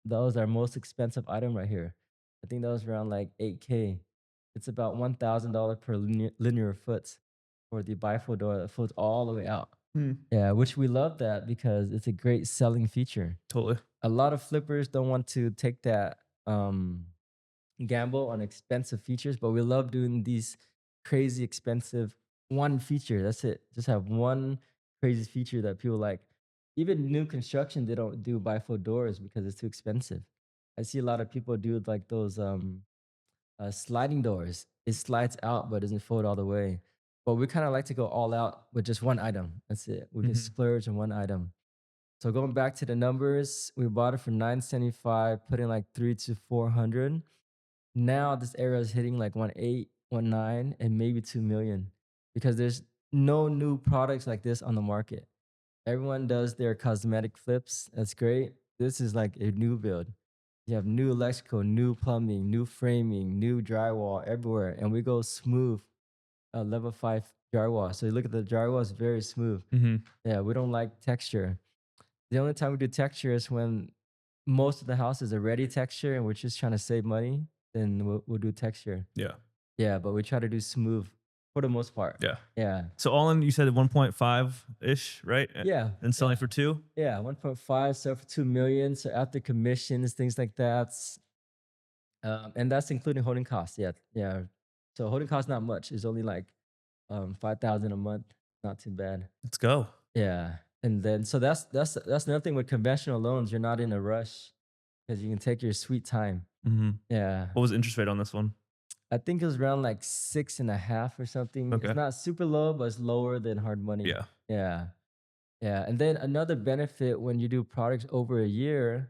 was our most expensive item right here. I think that was around like 8K. It's about $1,000 per linear foot for the bifold door that folds all the way out. Hmm. Yeah, which we love that because it's a great selling feature. Totally. A lot of flippers don't want to take that gamble on expensive features, but we love doing these crazy expensive one feature. That's it. Just have one crazy feature that people like. Even new construction, they don't do bifold doors because it's too expensive. I see a lot of people do like those sliding doors. It slides out but doesn't fold all the way. But we kind of like to go all out with just one item. That's it. We can Hmm. splurge on one item. So going back to the numbers, we bought it for 975, put in like 3 to 400. Now this era is hitting like 1.8, 1.9, and maybe 2 million because there's no new products like this on the market. Everyone does their cosmetic flips. That's great. This is like a new build. You have new electrical, new plumbing, new framing, new drywall everywhere. And we go smooth, level 5 drywall. So you look at the drywall, it's very smooth. Hmm. Yeah, we don't like texture. The only time we do texture is when most of the house is already texture and we're just trying to save money, then we'll do texture. Yeah. Yeah, but we try to do smooth for the most part. Yeah. Yeah. So all in, you said 1.5 ish, right? Yeah. And selling Yeah. for two. Yeah. 1.5, sell for 2 million. So after commissions, things like that. And that's including holding costs. Yeah. Yeah. So holding costs not much. It's only like 5,000 a month. Not too bad. Let's go. Yeah. And then so that's another thing with conventional loans. You're not in a rush because you can take your sweet time. Hmm. Yeah. What was the interest rate on this one? I think it was around like 6.5 or something. It's Okay. not super low, but it's lower than hard money. Yeah. Yeah. Yeah. And then another benefit when you do products over a year,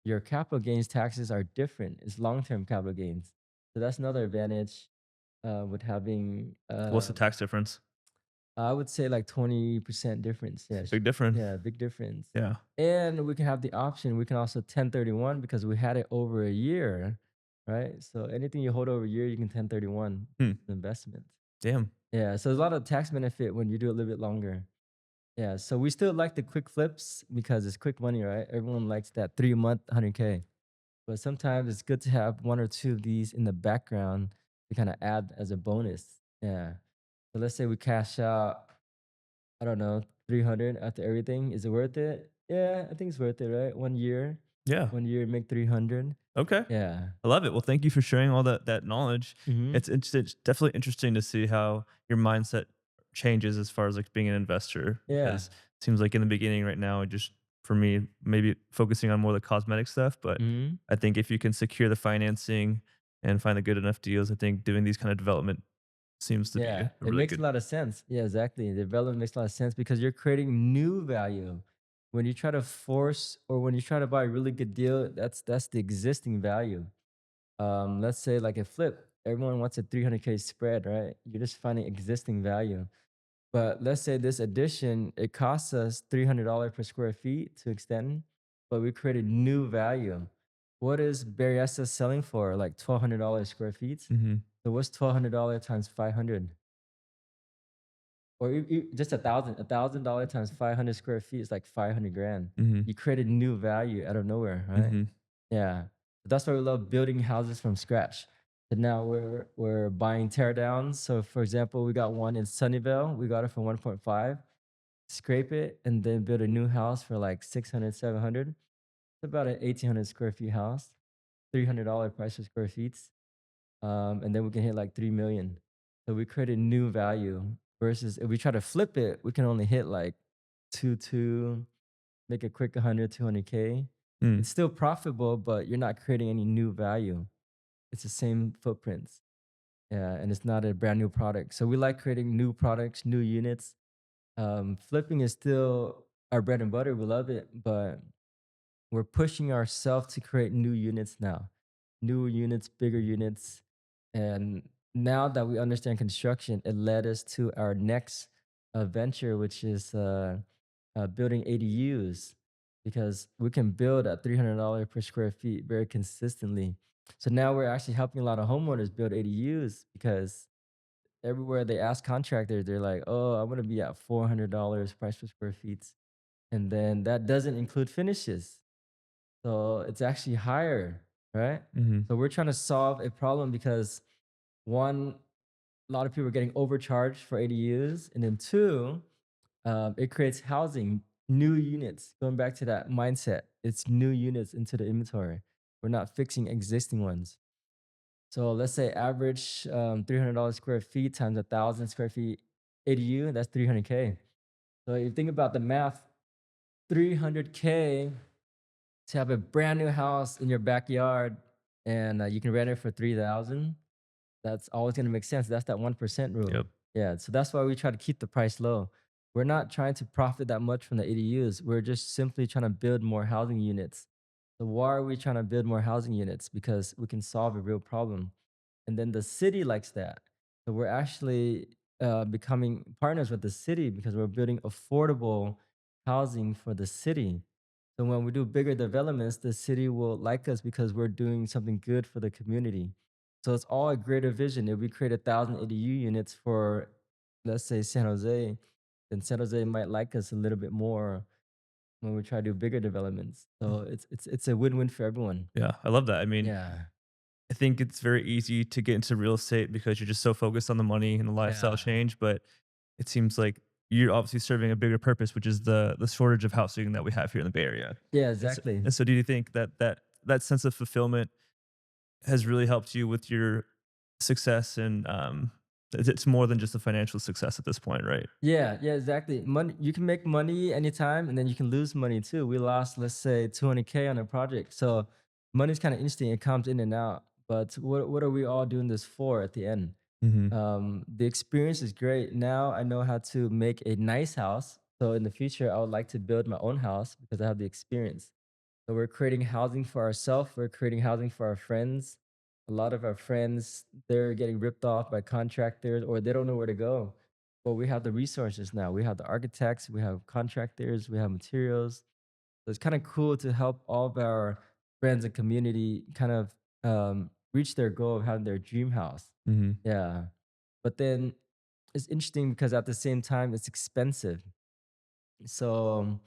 your capital gains taxes are different. It's long-term capital gains. So that's another advantage with having What's the tax difference? I would say like 20% difference. Yeah. Big difference. Yeah, big difference. Yeah. And we can have the option. We can also 1031 because we had it over a year, right? So anything you hold over a year, you can 1031 Hmm. investment. Damn. Yeah. So there's a lot of tax benefit when you do it a little bit longer. Yeah. So we still like the quick flips because it's quick money, right? Everyone likes that 3 month 100K. But sometimes it's good to have one or two of these in the background to kind of add as a bonus. Yeah. So let's say we cash out, I don't know, 300 after everything. Is it worth it? Yeah, I think it's worth it, right? 1 year, Yeah. 1 year, make 300. Okay. Yeah. I love it. Well, thank you for sharing all that knowledge. Hmm. It's definitely interesting to see how your mindset changes as far as like being an investor Yeah. because Seems like in the beginning right now, just for me, maybe focusing on more of the cosmetic stuff. But Mhm. I think if you can secure the financing and find the good enough deals, I think doing these kind of development seems to be Yeah, a it really makes a good. lot of sense. Yeah, exactly. Development makes a lot of sense because you're creating new value. When you try to force or when you try to buy a really good deal, that's the existing value. Let's say like a flip, everyone wants a 300K spread, right? You're just finding existing value. But let's say this addition, it costs us $300 per square feet to extend, but we created new value. What is Berryessa selling for? Like $1,200 square feet. Hmm. So what's $1,200 times 500? Or just $1,000 times 500 square feet is like 500 grand. Hmm. You created new value out of nowhere, right? Hmm. Yeah. That's why we love building houses from scratch. So now we're buying tear downs. So for example, we got one in Sunnyvale. We got it for 1.5. Scrape it and then build a new house for like 600, 700. It's about an 1,800 square feet house, $300 price per square feet. And then we can hit like 3 million. So we created new value versus if we try to flip it, we can only hit like two, make a quick 100, 200K. Mm. It's still profitable, but you're not creating any new value. It's the same footprints. Yeah, and it's not a brand new product. So we like creating new products, new units. Flipping is still our bread and butter. We love it, but we're pushing ourselves to create new units now, new units, bigger units. And now that we understand construction, it led us to our next venture, which is building ADUs, because we can build at $300 per square feet very consistently. So now we're actually helping a lot of homeowners build ADUs because everywhere they ask contractors, they're like, "Oh, I want to be at $400 price per square feet," and then that doesn't include finishes. So it's actually higher, right? Hmm. So we're trying to solve a problem because one, a lot of people are getting overcharged for ADUs, and then two, it creates housing, new units. Going back to that mindset, it's new units into the inventory. We're not fixing existing ones. So let's say average $300 square feet times 1,000 square feet ADU, that's 300K. So if you think about the math, 300K to have a brand new house in your backyard and you can rent it for 3,000, that's always going to make sense. That's that 1% rule. Yep. Yeah. So that's why we try to keep the price low. We're not trying to profit that much from the ADUs. We're just simply trying to build more housing units. So why are we trying to build more housing units? Because we can solve a real problem. And then the city likes that. So we're actually becoming partners with the city because we're building affordable housing for the city. So when we do bigger developments, the city will like us because we're doing something good for the community. So it's all a greater vision. If we create 1,000 ADU units for, let's say, San Jose, then San Jose might like us a little bit more when we try to do bigger developments. So it's a win-win for everyone. Yeah, I love that. I mean, Yeah. I think it's very easy to get into real estate because you're just so focused on the money and the lifestyle Yeah. change. But it seems like you're obviously serving a bigger purpose, which is the shortage of housing that we have here in the Bay Area. Yeah, And so, exactly. and so do you think that that sense of fulfillment has really helped you with your success? And it's more than just a financial success at this point, right? Yeah, yeah, exactly. Money, you can make money anytime and then you can lose money too. We lost, let's say, 200K on a project. So money's kind of interesting. It comes in and out. But what are we all doing this for at the end? Hmm. The experience is great. Now I know how to make a nice house. So in the future, I would like to build my own house because I have the experience. So we're creating housing for ourselves. We're creating housing for our friends. A lot of our friends, they're getting ripped off by contractors or they don't know where to go. But we have the resources now. We have the architects, we have contractors, we have materials. So it's kind of cool to help all of our friends and community kind of reach their goal of having their dream house. Hmm. Yeah. But then it's interesting because at the same time, it's expensive. So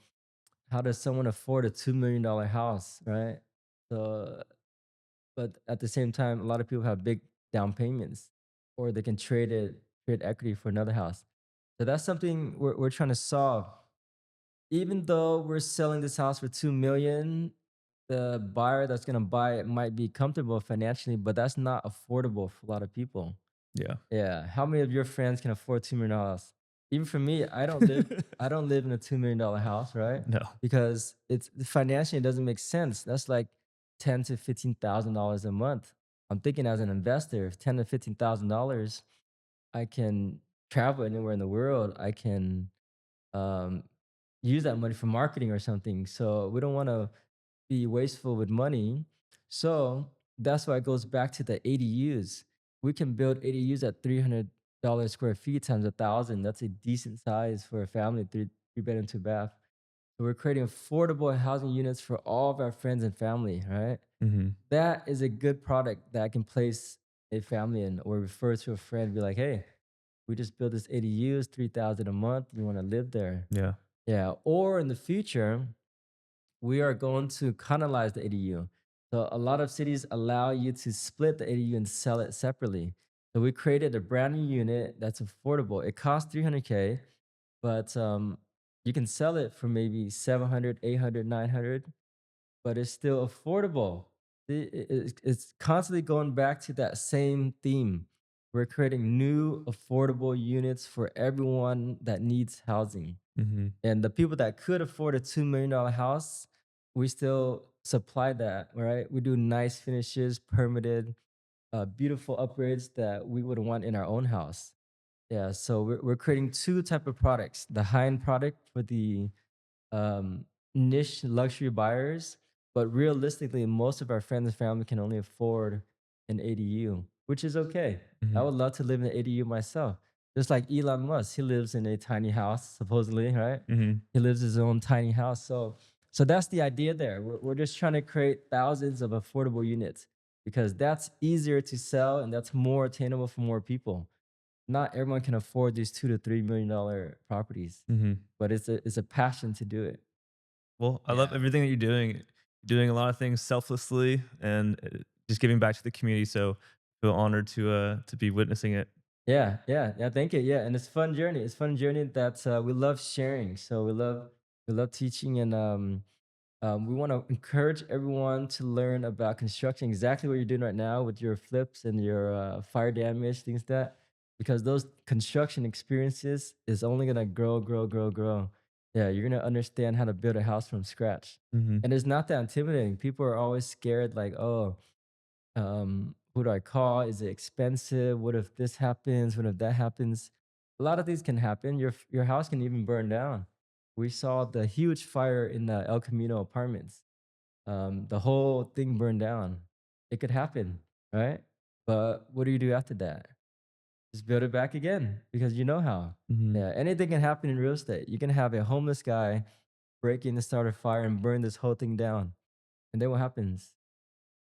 how does someone afford a $2 million house, right? So, but at the same time, a lot of people have big down payments, or they can trade equity for another house. So that's something we're trying to solve. Even though we're selling this house for 2 million, the buyer that's gonna buy it might be comfortable financially, but that's not affordable for a lot of people. Yeah. Yeah. How many of your friends can afford $2 million? even for me, I don't live in a $2 million house, right? No. Because it's financially it doesn't make sense. That's like ten to $15,000 a month. I'm thinking as an investor, if $10 to $15,000, I can travel anywhere in the world. I can um, use that money for marketing or something. So we don't want to be wasteful with money. So that's why it goes back to the ADUs. We can build ADUs at $300 square feet times 1,000. That's a decent size for a family, three bedroom, two bath. So we're creating affordable housing units for all of our friends and family, right? Mhm. That is a good product that I can place a family in or refer to a friend, be like, hey, we just built this ADUs, 3,000 a month. You want to live there? Yeah. Yeah. Or in the future, we are going to canalize the ADU. So a lot of cities allow you to split the ADU and sell it separately. So we created a brand new unit that's affordable. It costs 300K, but you can sell it for maybe 700, 800, 900, but it's still affordable. It's constantly going back to that same theme. We're creating new affordable units for everyone that needs housing. Mhm. And the people that could afford a $2 million house, we still supply that, right? We do nice finishes, permitted, beautiful upgrades that we would want in our own house. Yeah, so we're creating two type of products: the high-end product for the um, niche luxury buyers, but realistically, most of our friends and family can only afford an ADU, which is okay. I Mhm. would love to live in an ADU myself. Just like Elon Musk, he lives in a tiny house, supposedly, right? Mhm. He lives his own tiny house. So that's the idea there. We're just trying to create thousands of affordable units because that's easier to sell and that's more attainable for more people. Not everyone can afford these $2 to $3 million properties, Mhm. but it's a passion to do it. Well, I love Yeah. everything that you're doing. Doing a lot of things selflessly and just giving back to the community. So feel honored to be witnessing it. Yeah, yeah, yeah. Thank you. Yeah, and it's a fun journey. It's a fun journey that we love sharing. So we love teaching, and we want to encourage everyone to learn about construction, exactly what you're doing right now with your flips and your fire damage, things that, because those construction experiences is only gonna grow, grow, grow, grow. Yeah, you're gonna understand how to build a house from scratch, Mhm. and it's not that intimidating. People are always scared, like, oh, who do I call? Is it expensive? What if this happens? What if that happens? A lot of things can happen. Your house can even burn down. We saw the huge fire in the El Camino apartments. The whole thing burned down. It could happen, right? But what do you do after that? Just build it back again because you know how. Mhm. Yeah, anything can happen in real estate. You can have a homeless guy break in and start a fire and burn this whole thing down. And then what happens?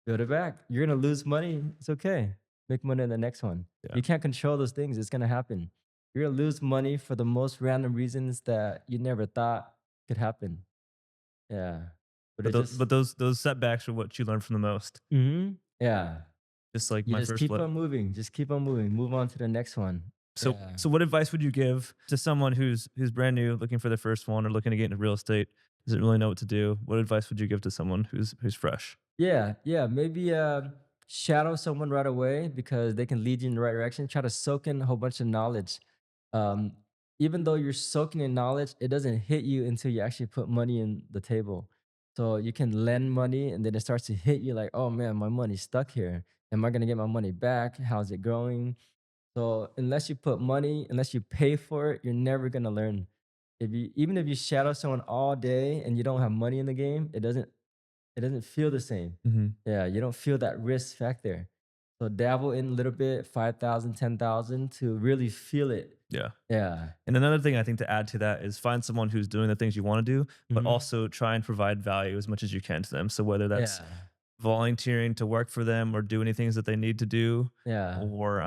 Build it back. You're gonna lose money. It's okay. Make money in the next one. Yeah. You can't control those things. It's gonna happen. You're gonna lose money for the most random reasons that you never thought could happen. Yeah. But But it just those setbacks are what you learn from the most. yeah. Just like You my just first keep flip. on moving. Just keep on moving. Move on to the next one. Yeah. So what advice would you give to someone who's brand new, looking for their first one, or looking to get into real estate, doesn't really know what to do? What advice would you give to someone who's fresh? Yeah, yeah. Maybe shadow someone right away because they can lead you in the right direction. Try to soak in a whole bunch of knowledge. Um, Even though you're soaking in knowledge, it doesn't hit you until you actually put money in the table. So you can lend money and then it starts to hit you like, oh man, my money's stuck here. Am I gonna get my money back? How's it growing? So unless you put money, unless you pay for it, you're never gonna learn. If you even if you shadow someone all day and you don't have money in the game, it doesn't feel the same. Mhm. Yeah, you don't feel that risk factor. So dabble in a little bit, 5,000, 10,000 to really feel it. Yeah. Yeah. And another thing I think to add to that is find someone who's doing the things you want to do, but Mhm. also try and provide value as much as you can to them. So whether that's Yeah. volunteering to work for them or do any things that they need to do, Yeah. or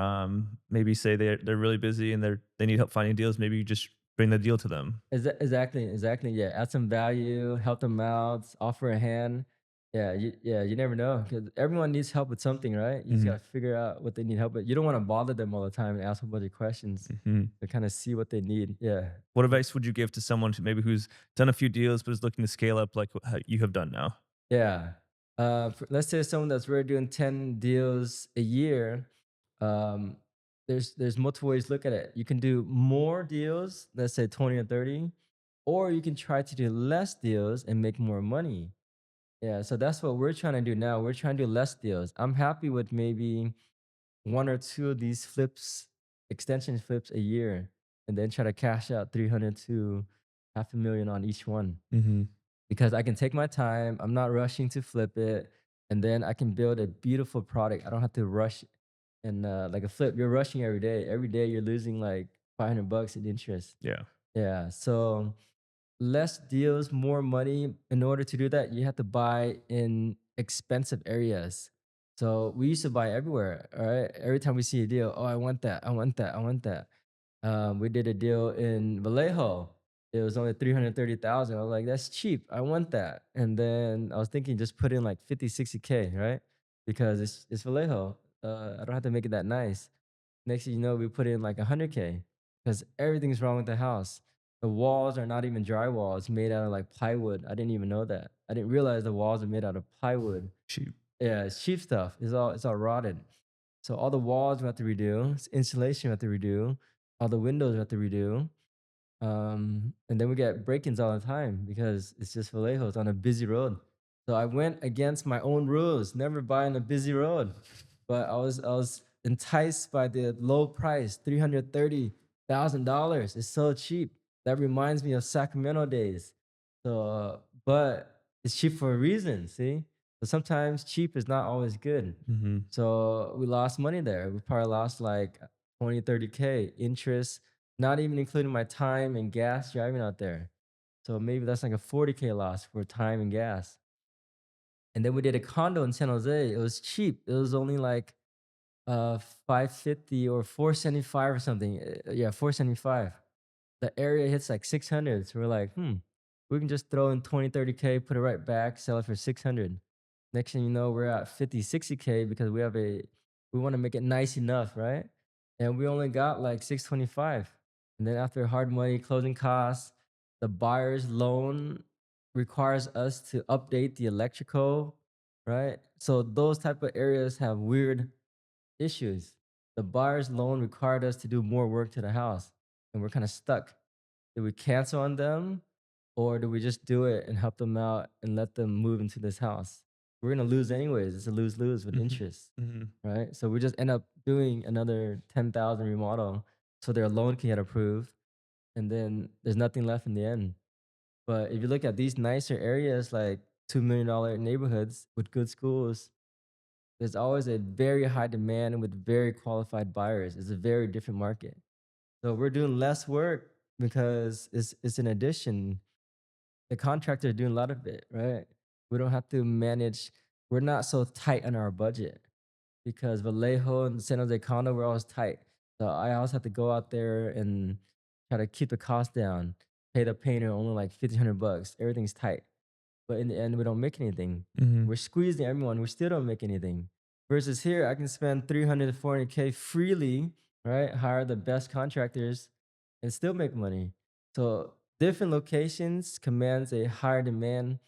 maybe say they're really busy and they need help finding deals, maybe you just bring the deal to them. Exactly, exactly. Yeah. Add some value, help them out, offer a hand. Yeah, you never know because everyone needs help with something, right? You just Mhm. gotta figure out what they need help with. You don't want to bother them all the time and ask a bunch of questions Mhm. to kind of see what they need. Yeah. What advice would you give to someone who's done a few deals but is looking to scale up like how you have done now? Yeah. Let's say someone that's already doing 10 deals a year. Um, there's multiple ways to look at it. You can do more deals, let's say 20 or 30, or you can try to do less deals and make more money. Yeah, so that's what we're trying to do now. We're trying to do less deals. I'm happy with maybe one or two of these flips, extension flips a year, and then try to cash out 300 to half a million on each one Mhm. because I can take my time. I'm not rushing to flip it, and then I can build a beautiful product. I don't have to rush. And like a flip, you're rushing every day. Every day you're losing like 500 bucks in interest. Yeah. Yeah. So less deals, more money. In order to do that, you have to buy in expensive areas. So we used to buy everywhere. All right. Every time we see a deal, oh, I want that. I want that. I want that. We did a deal in Vallejo. It was only 330,000. I was like, that's cheap. I want that. And then I was thinking just put in like 50, 60K, right? Because it's Vallejo. I don't have to make it that nice. Next thing you know, we put in like 100K because everything's wrong with the house. The walls are not even drywall. It's made out of like plywood. I didn't even know that. I didn't realize the walls are made out of plywood. Cheap. Yeah, it's cheap stuff. It's all rotted. So all the walls we have to redo. Insulation we have to redo. All the windows we have to redo. And then we get break-ins all the time because it's just Vallejo. It's on a busy road. So I went against my own rules, never buy on a busy road. But I was enticed by the low price, $330,000. It's so cheap. That reminds me of Sacramento days. So, but it's cheap for a reason. See, so sometimes cheap is not always good. Mhm. So we lost money there. We probably lost like 20, 30K interest, not even including my time and gas driving out there. So maybe that's like a 40K loss for time and gas. And then we did a condo in San Jose. It was cheap. It was only like 550 or 475 or something. Yeah, 475. The area hits like 600. So we're like, we can just throw in 20, 30K, put it right back, sell it for 600. Next thing you know, we're at 50, 60K because we want to make it nice enough, right? And we only got like 625. And then after hard money, closing costs, the buyer's loan requires us to update the electrical, right? So those type of areas have weird issues. The buyer's loan required us to do more work to the house, and we're kind of stuck. Do we cancel on them, or do we just do it and help them out and let them move into this house? We're gonna lose anyways. It's a lose lose with Mhm. interest, Mhm. right? So we just end up doing another 10,000 remodel so their loan can get approved, and then there's nothing left in the end. But if you look at these nicer areas, like $2 million neighborhoods with good schools, there's always a very high demand with very qualified buyers. It's a very different market. So we're doing less work because it's an addition. The contractor doing a lot of it, right? We don't have to manage. We're not so tight on our budget because Vallejo and San Jose Condo, we're always tight. So I always have to go out there and try to keep the cost down. Pay the painter only like 1,500 bucks. Everything's tight. But in the end, we don't make anything. Mhm. We're squeezing everyone. We still don't make anything. Versus here, I can spend 300 to 400K freely, right? Hire the best contractors and still make money. So different locations commands a higher demand,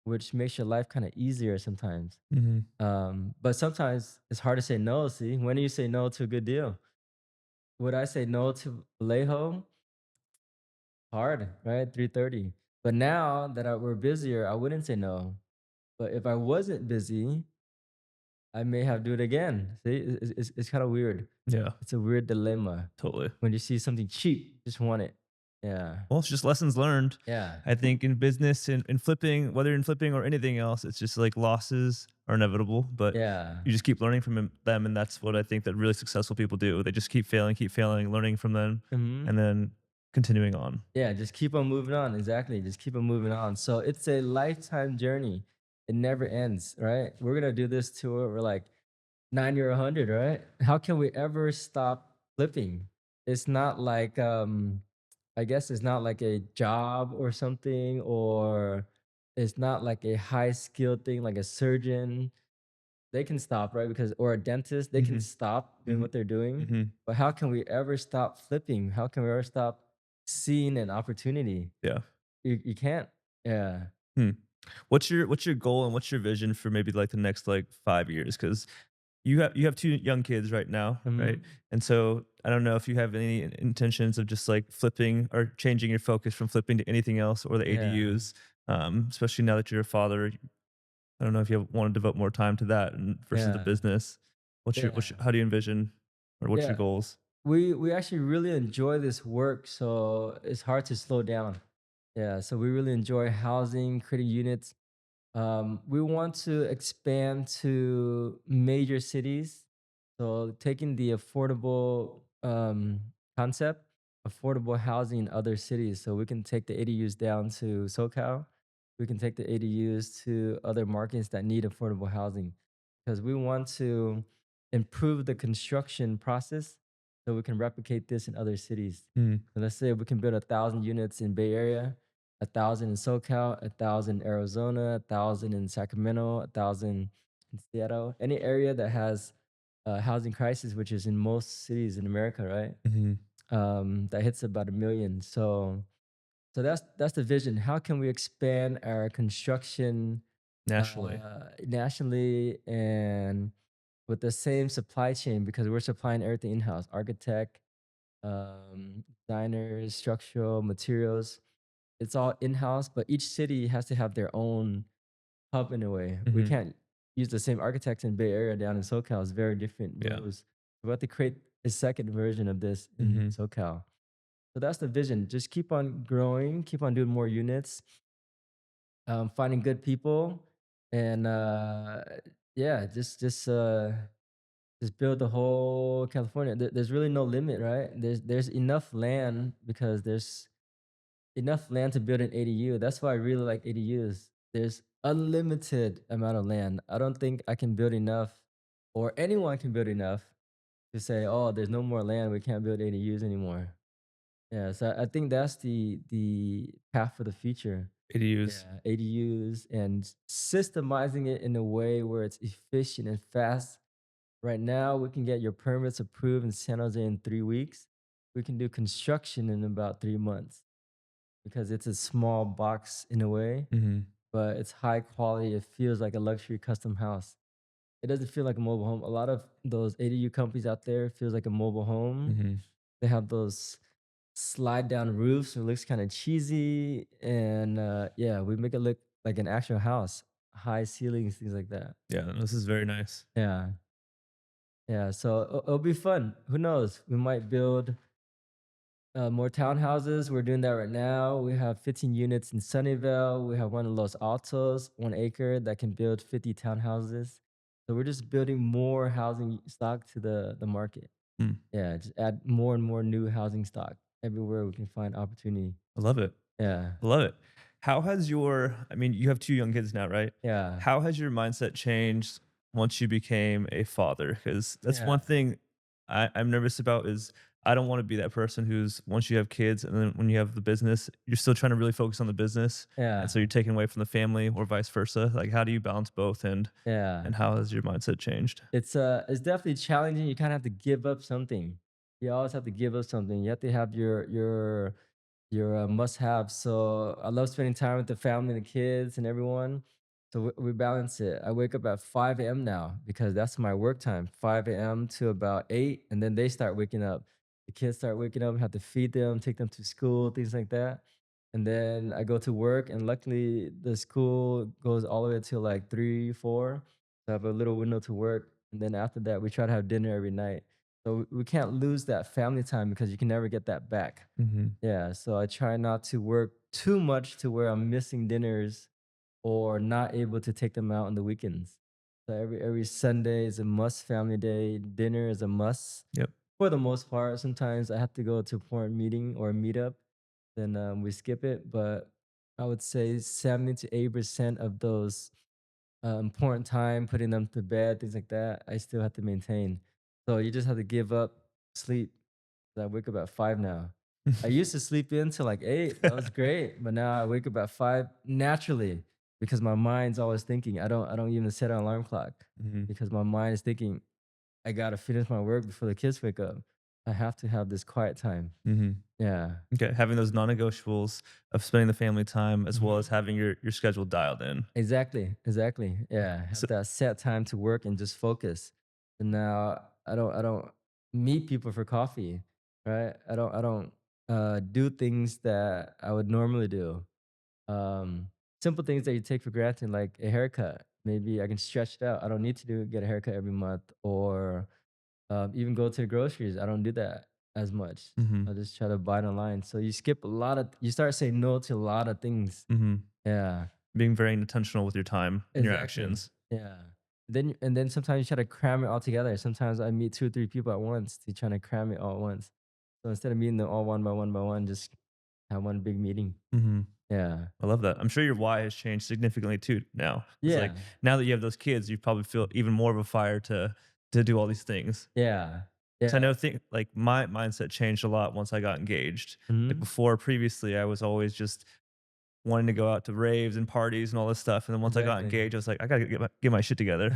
which makes your life kind of easier sometimes. Mhm. But sometimes it's hard to say no. See, when do you say no to a good deal? Would I say no to Vallejo? Hard, right? 330. But now that we're busier, I wouldn't say no. But if I wasn't busy, I may have do it again. See, it's kind of weird. Yeah. It's a weird dilemma. Totally. When you see something cheap, just want it. Yeah. Well, it's just lessons learned. Yeah. I think in business and in flipping, whether in flipping or anything else, it's just like losses are inevitable, but Yeah. you just keep learning from them. And that's what I think that really successful people do. They just keep failing, learning from them, Hmm. and then continuing on. Yeah. Just keep on moving on. Exactly. Just keep on moving on. So it's a lifetime journey. It never ends, right? We're gonna do this tour. We're like 90 or 100, right? How can we ever stop flipping? It's not like I guess it's not like a job or something, or it's not like a high skill thing like a surgeon. They can stop, right? Because or a dentist, they can Hmm. stop doing Hmm. what they're doing. Hmm. But how can we ever stop flipping? How can we ever stop seeing an opportunity? Yeah. You can't. Yeah. Hmm. What's your goal and what's your vision for maybe like the next like 5 years? Because you have two young kids right now, right? Mhm. And so I don't know if you have any intentions of just like flipping or changing your focus from flipping to anything else or the Yeah. ADUs, especially now that you're a father. I don't know if you want to devote more time to that versus the Yeah. business. What's Yeah. your how do you envision or what's your Yeah. goals? We actually really enjoy this work, so it's hard to slow down. Yeah, so we really enjoy housing, creating units. We want to expand to major cities. So taking the affordable concept, affordable housing in other cities. So we can take the ADUs down to SoCal. We can take the ADUs to other markets that need affordable housing because we want to improve the construction process so we can replicate this in other cities. Mm, So let's say we can build 1,000 units in Bay Area, 1,000 in SoCal, 1,000 in Arizona, 1,000 in Sacramento, 1,000 in Seattle. Any area that has a housing crisis, which is in most cities in America, right? mhm. That hits about 1 million. So that's the vision. How can we expand our construction Nationally. nationally and with the same supply chain because we're supplying everything in house, architect, designers, structural materials. It's all in house, but each city has to have their own hub in a way. We Mhm. can't use the same architects in Bay Area down in SoCal. It's very different Yeah. rules. We have to create a second version of this in Mhm. SoCal. So that's the vision. Just keep on growing, keep on doing more units, finding good people, and yeah, just build the whole California. There's really no limit, right? There's enough land because there's enough land to build an ADU. That's why I really like ADUs. There's unlimited amount of land. I don't think I can build enough, or anyone can build enough to say, "Oh, there's no more land. We can't build ADUs anymore." Yeah, so I think that's the path for the future. ADUs. Yeah, ADUs and systemizing it in a way where it's efficient and fast. Right now, we can get your permits approved in San Jose in 3 weeks. We can do construction in about 3 months because it's a small box in a way, Mhm. but it's high quality. It feels like a luxury custom house. It doesn't feel like a mobile home. A lot of those ADU companies out there feels like a mobile home. Mhm. They have those slide down roofs. So it looks kind of cheesy, and yeah, we make it look like an actual house, high ceilings, things like that. Yeah, this is very nice. Yeah, yeah. So it'll be fun. Who knows? We might build more townhouses. We're doing that right now. We have 15 units in Sunnyvale. We have one in Los Altos, 1 acre that can build 50 townhouses. So we're just building more housing stock to the market. Mm. Yeah, just add more and more new housing stock everywhere we can find opportunity. I love it. Yeah, I love it. How has your I mean, you have 2 young kids now, right? yeah, How has your mindset changed once you became a father? Because that's yeah, one thing I'm nervous about is I don't wanna be that person who's once you have kids and then when you have the business, you're still trying to really focus on the business, and yeah, so you're taking away from the family or vice versa. Like, how do you balance both, yeah. and how has your mindset changed? It's definitely challenging. You kind of have to give up something. You always have to give up something. You have to have your must have. So I love spending time with the family, the kids, and everyone. So we balance it. I wake up at 5 a.m. now because that's my work time, 5 a.m. to about 8, and then they start waking up. The kids start waking up. I have to feed them, take them to school, things like that. And then I go to work, and luckily the school goes all the way till like 3, 4. So I have a little window to work, and then after that, we try to have dinner every night. So we can't lose that family time because you can never get that back. Mhm. Yeah, so I try not to work too much to where I'm missing dinners or not able to take them out on the weekends. So every Sunday is a must family day. Dinner is a must Yep. for the most part. Sometimes I have to go to a important meeting or a meetup, then we skip it. But I would say 70 to 80% of those important time, putting them to bed, things like that, I still have to maintain. So you just have to give up sleep. I wake up at 5 now. I used to sleep in till like 8. That was great. But now I wake up at 5 naturally because my mind's always thinking. I don't even set an alarm clock Mhm. because my mind is thinking, I gotta finish my work before the kids wake up. I have to have this quiet time. Mhm. Yeah. Okay, having those non-negotiables of spending the family time as well as Mhm. having your schedule dialed in. Exactly. Exactly. Yeah. Have So that set time to work and just focus. and now I don't meet people for coffee, right? I don't do things that I would normally do. Um, Simple things that you take for granted, like a haircut. Maybe I can stretch it out. I don't need to get a haircut every month, or even go to the groceries. I don't do that as much. Mhm. I just try to buy it online. So you skip a lot of. You start saying no to a lot of things. Mhm. Yeah, Being very intentional with your time and your exactly. actions. Yeah. And then sometimes you try to cram it all together. Sometimes I meet 2 or 3 people at once to trying to cram it all at once. So instead of meeting them all one by one, just have one big meeting. Mhm. Yeah. I love that. I'm sure your why has changed significantly too now. It's like Yeah. now that you have those kids, you probably feel even more of a fire to do all these things. Yeah. So I Yeah. know like my mindset changed a lot once I got engaged. Like Mhm. before previously I was always just wanting to go out to raves and parties and all this stuff. And then once I got Exactly. engaged, I was like, I gotta get my shit together.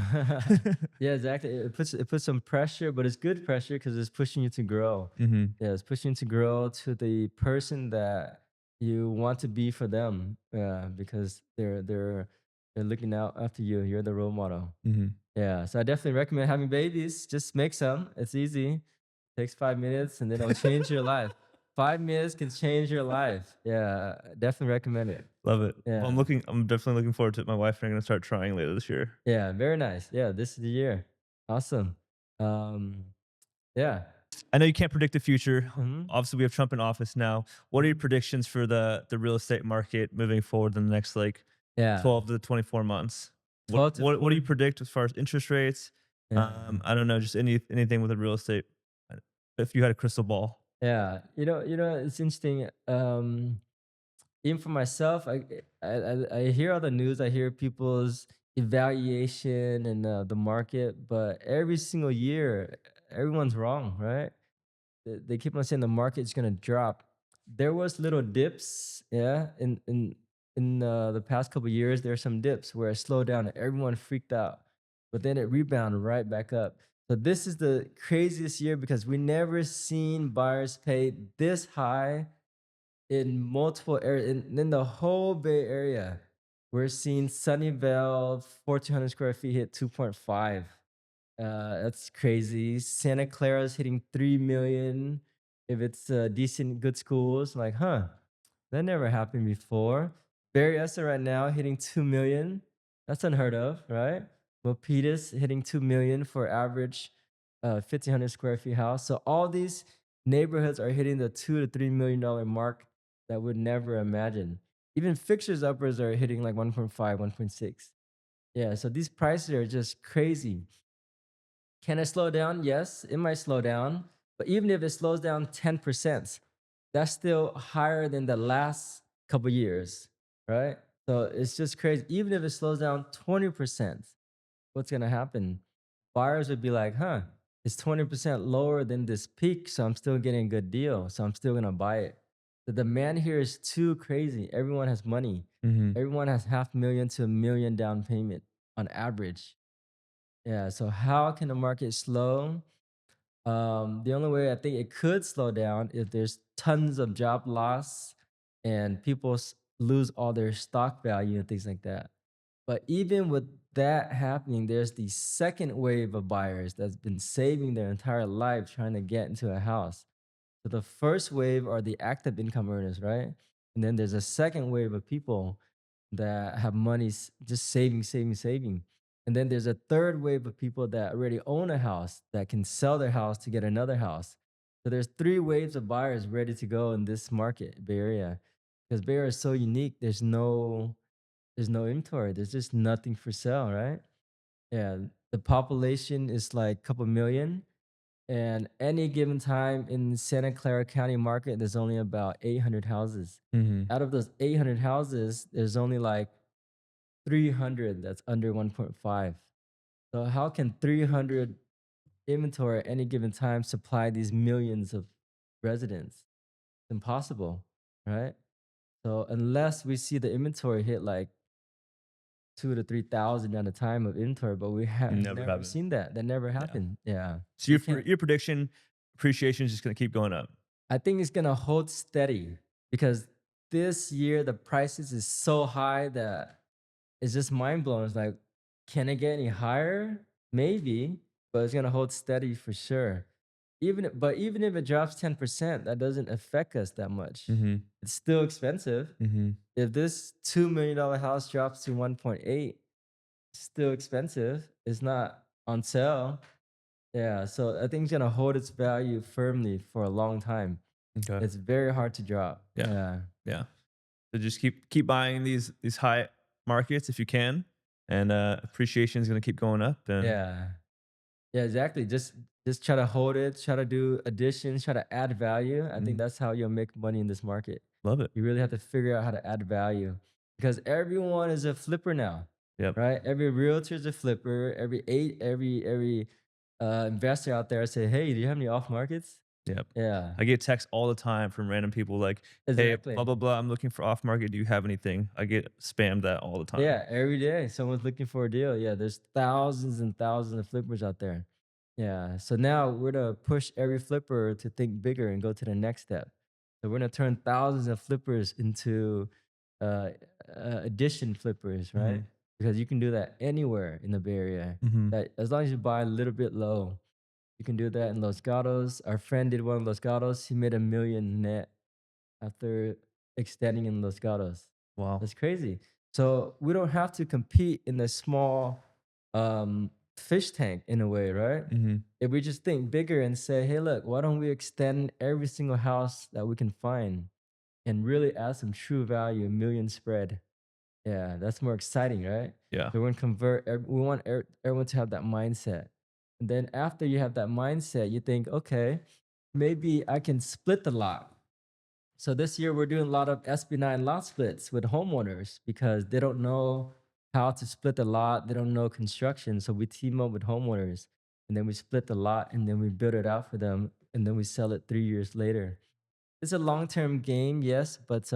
Yeah, exactly. It puts some pressure, but it's good pressure because it's pushing you to grow. Mhm. Yeah, it's pushing you to grow to the person that you want to be for them. Yeah, because they're looking out after you. You're the role model. Mhm. Yeah, so I definitely recommend having babies. Just make some. It's easy. Takes 5 minutes, and then it'll change your life. 5 minutes can change your life. Yeah, definitely recommend it. Love it. Well, Yeah. I'm definitely looking forward to it. My wife and I are gonna start trying later this year. Yeah, very nice. Yeah, this is the year. Awesome. Um, yeah. I know you can't predict the future. Mhm, Obviously, we have Trump in office now. What are your mhm. predictions for the real estate market moving forward in the next like Yeah. 12 to 24 months? 12 to What do 4. you predict as far as interest rates? Yeah. I don't know, just anything with the real estate. If you had a crystal ball. Yeah. It's interesting. Even for myself, I hear all the news. I hear people's evaluation and the market, but every single year, everyone's wrong, right? They keep on saying the market's gonna drop. There was little dips, yeah, in the past couple years. There are some dips where it slowed down and everyone freaked out, but then it rebounded right back up. So this is the craziest year because we never seen buyers pay this high in multiple areas in the whole Bay Area. We're seeing Sunnyvale 1,400 square feet hit 2.5. That's crazy. Santa Clara's hitting 3 million if it's decent, good schools. Like, huh, that never happened before. Berryessa right now hitting 2 million. That's unheard of, right? Milpitas hitting 2 million for average 1,500 square feet house. So all these neighborhoods are hitting the $2 to $3 million mark that would never imagine. Even fixtures uppers are hitting like 1.5, 1.6. Yeah, so these prices are just crazy. Can it slow down? Yes, it might slow down. But even if it slows down 10%, that's still higher than the last couple years, right? So it's just crazy. Even if it slows down 20%, what's gonna happen? Buyers would be like, huh, it's 20% lower than this peak, so I'm still getting a good deal. So I'm still gonna buy it. The demand here is too crazy. Everyone has money. Mhm. Everyone has half million to a million down payment on average. Yeah. So how can the market slow? The only way I think it could slow down if there's tons of job loss and people lose all their stock value and things like that. But even with that happening, there's the second wave of buyers that's been saving their entire life trying to get into a house. So the first wave are the active income earners, right? And then there's a second wave of people that have money just saving, saving, saving. And then there's a third wave of people that already own a house that can sell their house to get another house. So there's three waves of buyers ready to go in this market, Bay Area. Because Bay Area is so unique. There's no inventory. There's just nothing for sale, right? Yeah. The population is like a couple million. And any given time in Santa Clara County market, there's only about 800 houses. Mhm. Out of those 800 houses, there's only like 300 that's under 1.5. So how can 300 inventory at any given time supply these millions of residents? Impossible, right? So unless we see the inventory hit like 2 to 3 thousand at a time of inventory, but we have Never never happened. seen that. That never Yeah. happened. Yeah, So so you can't. your prediction appreciation is just gonna keep going up. I think it's gonna hold steady because this year the prices is so high that it's just mind blowing. It's like, can it get any higher? Maybe, but it's gonna hold steady for sure. Even if it drops 10%, that doesn't affect us that much. Mhm. It's still expensive. Mhm. If this $2 million house drops to 1.8, it's still expensive. It's not on sale. Yeah, so I think it's gonna hold its value firmly for a long time. Okay. It's very hard to drop. Yeah. Yeah. Yeah. So just keep buying these high markets if you can, and appreciation is gonna keep going up. And Yeah. Yeah, exactly. Just try to hold it, try to do additions, try to add value. I think mm, that's how you'll make money in this market. love it. You really have to figure out how to add value because everyone is a flipper now, Yep. right? Every realtor is a flipper. Every investor out there say, "Hey, do you have any off markets?" Yep. Yeah, I get texts all the time from random people like, "Hey, blah exactly. blah blah. I'm looking for off market. Do you have anything?" I get spammed that all the time. Yeah, every day someone's looking for a deal. Yeah, there's thousands and thousands of flippers out there. Yeah, so now we're gonna push every flipper to think bigger and go to the next step. So we're gonna turn thousands of flippers into uh, addition flippers, right? Mhm. Because you can do that anywhere in the Bay Area. Mhm. That as long as you buy a little bit low, you can do that in Los Gatos. Our friend did one in Los Gatos. He made 1 million net after extending in Los Gatos. Wow. That's crazy. So we don't have to compete in a small fish tank in a way, right? Mhm. If we just think bigger and say, hey, look, why don't we extend every single house that we can find and really add some true value, 1 million spread? Yeah, that's more exciting, right? Yeah. So we're gonna convert. We want everyone to have that mindset. And then after you have that mindset, you think, okay, maybe I can split the lot. So this year we're doing a lot of SB9 lot splits with homeowners because they don't know how to split the lot. They don't know construction. So we team up with homeowners and then we split the lot and then we build it out for them and then we sell it 3 years later. It's a long-term game, yes, but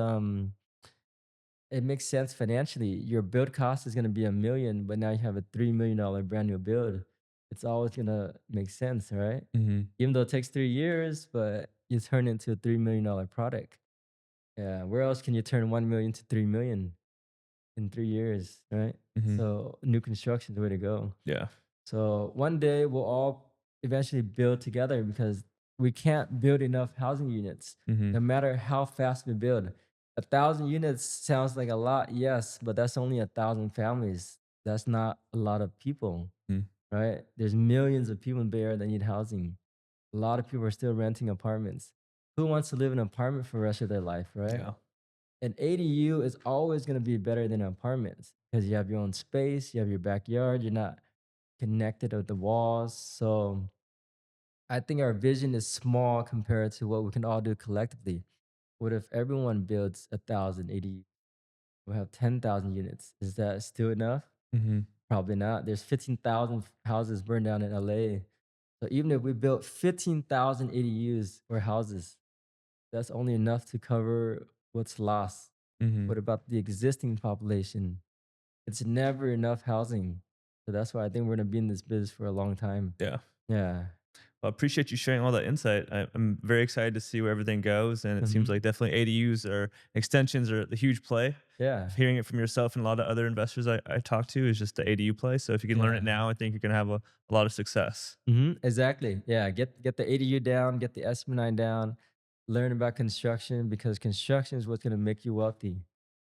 it makes sense financially. Your build cost is gonna be 1 million, but now you have a $3 million brand new build. It's always gonna make sense, right? Mhm. Even though it takes 3 years, but you turn it into a $3 million product. Yeah, where else can you turn 1 million to 3 million in 3 years, right? Mhm. So new construction is the way to go. Yeah. So one day we'll all eventually build together because we can't build enough housing units, Mhm. no matter how fast we build. 1,000 units sounds like a lot, yes, but that's only 1,000 families. That's not a lot of people, Mm. right? There's millions of people in Bay Area that need housing. A lot of people are still renting apartments. Who wants to live in an apartment for the rest of their life, right? Yeah. An ADU is always going to be better than apartments because you have your own space, you have your backyard, you're not connected with the walls. So I think our vision is small compared to what we can all do collectively. What if everyone builds 1,000 ADU? We'll have 10,000 units. Is that still enough? Mhm. Probably not. There's 15,000 houses burned down in LA. So even if we built 15,000 ADUs or houses, that's only enough to cover what's lost. Mhm. What about the existing population? It's never enough housing. So that's why I think we're gonna be in this business for a long time. Yeah. Yeah. Well, I appreciate you sharing all that insight. I'm very excited to see where everything goes, and it seems Mhm. like definitely ADUs or extensions are the huge play. Yeah. Hearing it from yourself and a lot of other investors I talk to is just the ADU play. So if you can learn it Yeah. now, I think you're gonna have a lot of success. Exactly. Yeah. Get the ADU down, get the SB9 down, learn about construction because construction is what's gonna make you wealthy.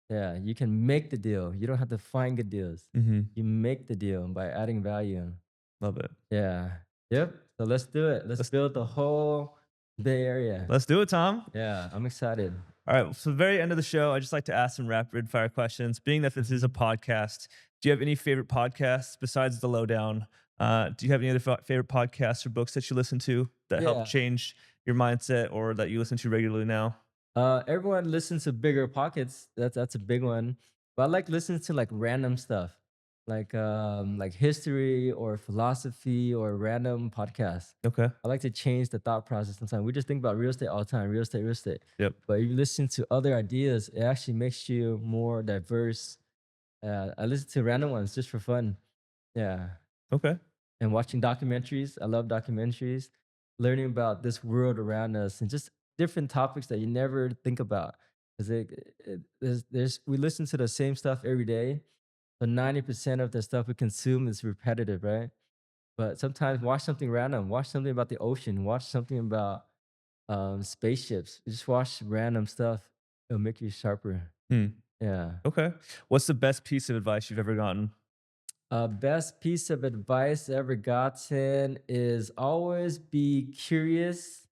Yeah. You can make the deal. You don't have to find good deals. Mhm. You make the deal by adding value. Love it. Yeah. Yep. So let's do it. Let's Let's build the whole Bay Area. let's do it, Tom. Yeah. I'm excited. All right. So, the very end of the show, I just like to ask some rapid fire questions. Being that this is a Mhm. podcast, do you have any favorite podcasts besides The Lowdown? Do you have any other favorite podcasts or books that you listen to that help Yeah. change your mindset or that you listen to regularly now? Everyone listens to Bigger Pockets. That's a big one. But I like listening to like random stuff, like history or philosophy or random podcasts. Okay. I like to change the thought process sometimes. We just think about real estate all the time, real estate, real estate. Yep. But if you listen to other ideas, it actually makes you more diverse. I listen to random ones just for fun. Yeah. Okay. And watching documentaries. I love documentaries, learning about this world around us and just different topics that you never think about. Because we listen to the same stuff every day, but 90% of the stuff we consume is repetitive, right? But sometimes watch something random, watch something about the ocean, watch something about spaceships. Just watch random stuff. It'll make you sharper. Hmm. Yeah. Okay. What's the best piece of advice you've ever gotten? Best piece of advice ever gotten is always be curious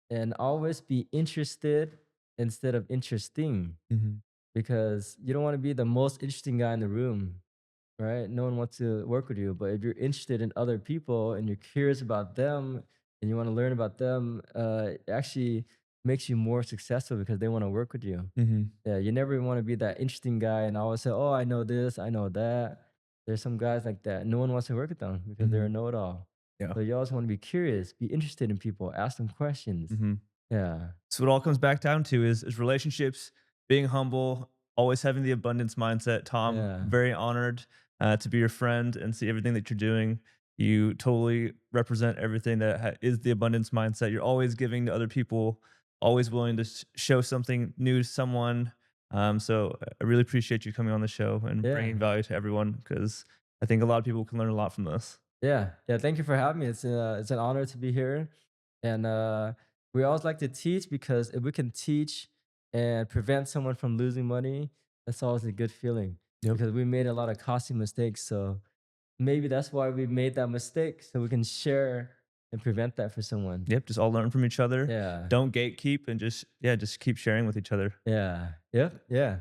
and always be interested instead of interesting, Mhm. because you don't want to be the most interesting guy in the room, right? No one wants to work with you. But if you're interested in other people and you're curious about them and you want to learn about them, it actually makes you more successful because they want to work with you. Mhm. Yeah, you never want to be that interesting guy and always say, "Oh, I know this, I know that." There's some guys like that. No one wants to work with them because they're a Mhm. know-it-all. Yeah. So you always want to be curious, be interested in people, ask them questions. Mhm. Yeah, So what it all comes back down to is relationships, being humble, always having the abundance mindset. Tom, yeah, very honored to be your friend and see everything that you're doing. You totally represent everything that is the abundance mindset. You're always giving to other people, always willing to show something new to someone. So I really appreciate you coming on the show and yeah. bringing value to everyone because I think a lot of people can learn a lot from this. Yeah, yeah. Thank you for having me. It's an honor to be here, and we always like to teach because if we can teach and prevent someone from losing money, that's always a good feeling. Yep. Because we made a lot of costly mistakes, so maybe that's why we made that mistake, so we can share and prevent that for someone. Yep. Just all learn from each other. Yeah, Don't gatekeep and just, yeah, just keep sharing with each other. yeah, yep, yeah.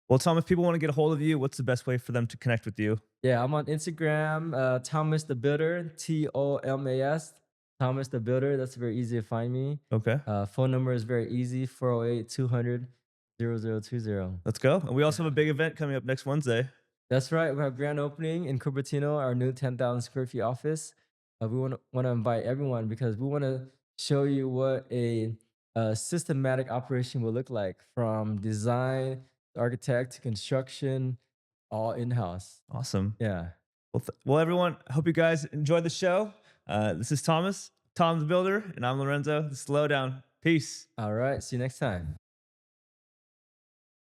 Well, Tom, if people want to get a hold of you, what's the best way for them to connect with you? Yeah, I'm on Instagram, Thomas the Builder, Tomas, Thomas the Builder. That's very easy to find me. Okay, Phone number is very easy, 408 200 0020. let's go. And we also have Yeah. a big event coming up next Wednesday. That's right. We have grand opening in Cupertino, our new 10,000 square feet office. We want to invite everyone because we want to show you what a systematic operation will look like, from design, to architect, to construction, all in house. Awesome. Yeah. Well, well, everyone, I hope you guys enjoyed the show. This is Thomas, Tom the Builder, and I'm Lorenzo. The Slowdown. Peace. All right. See you next time.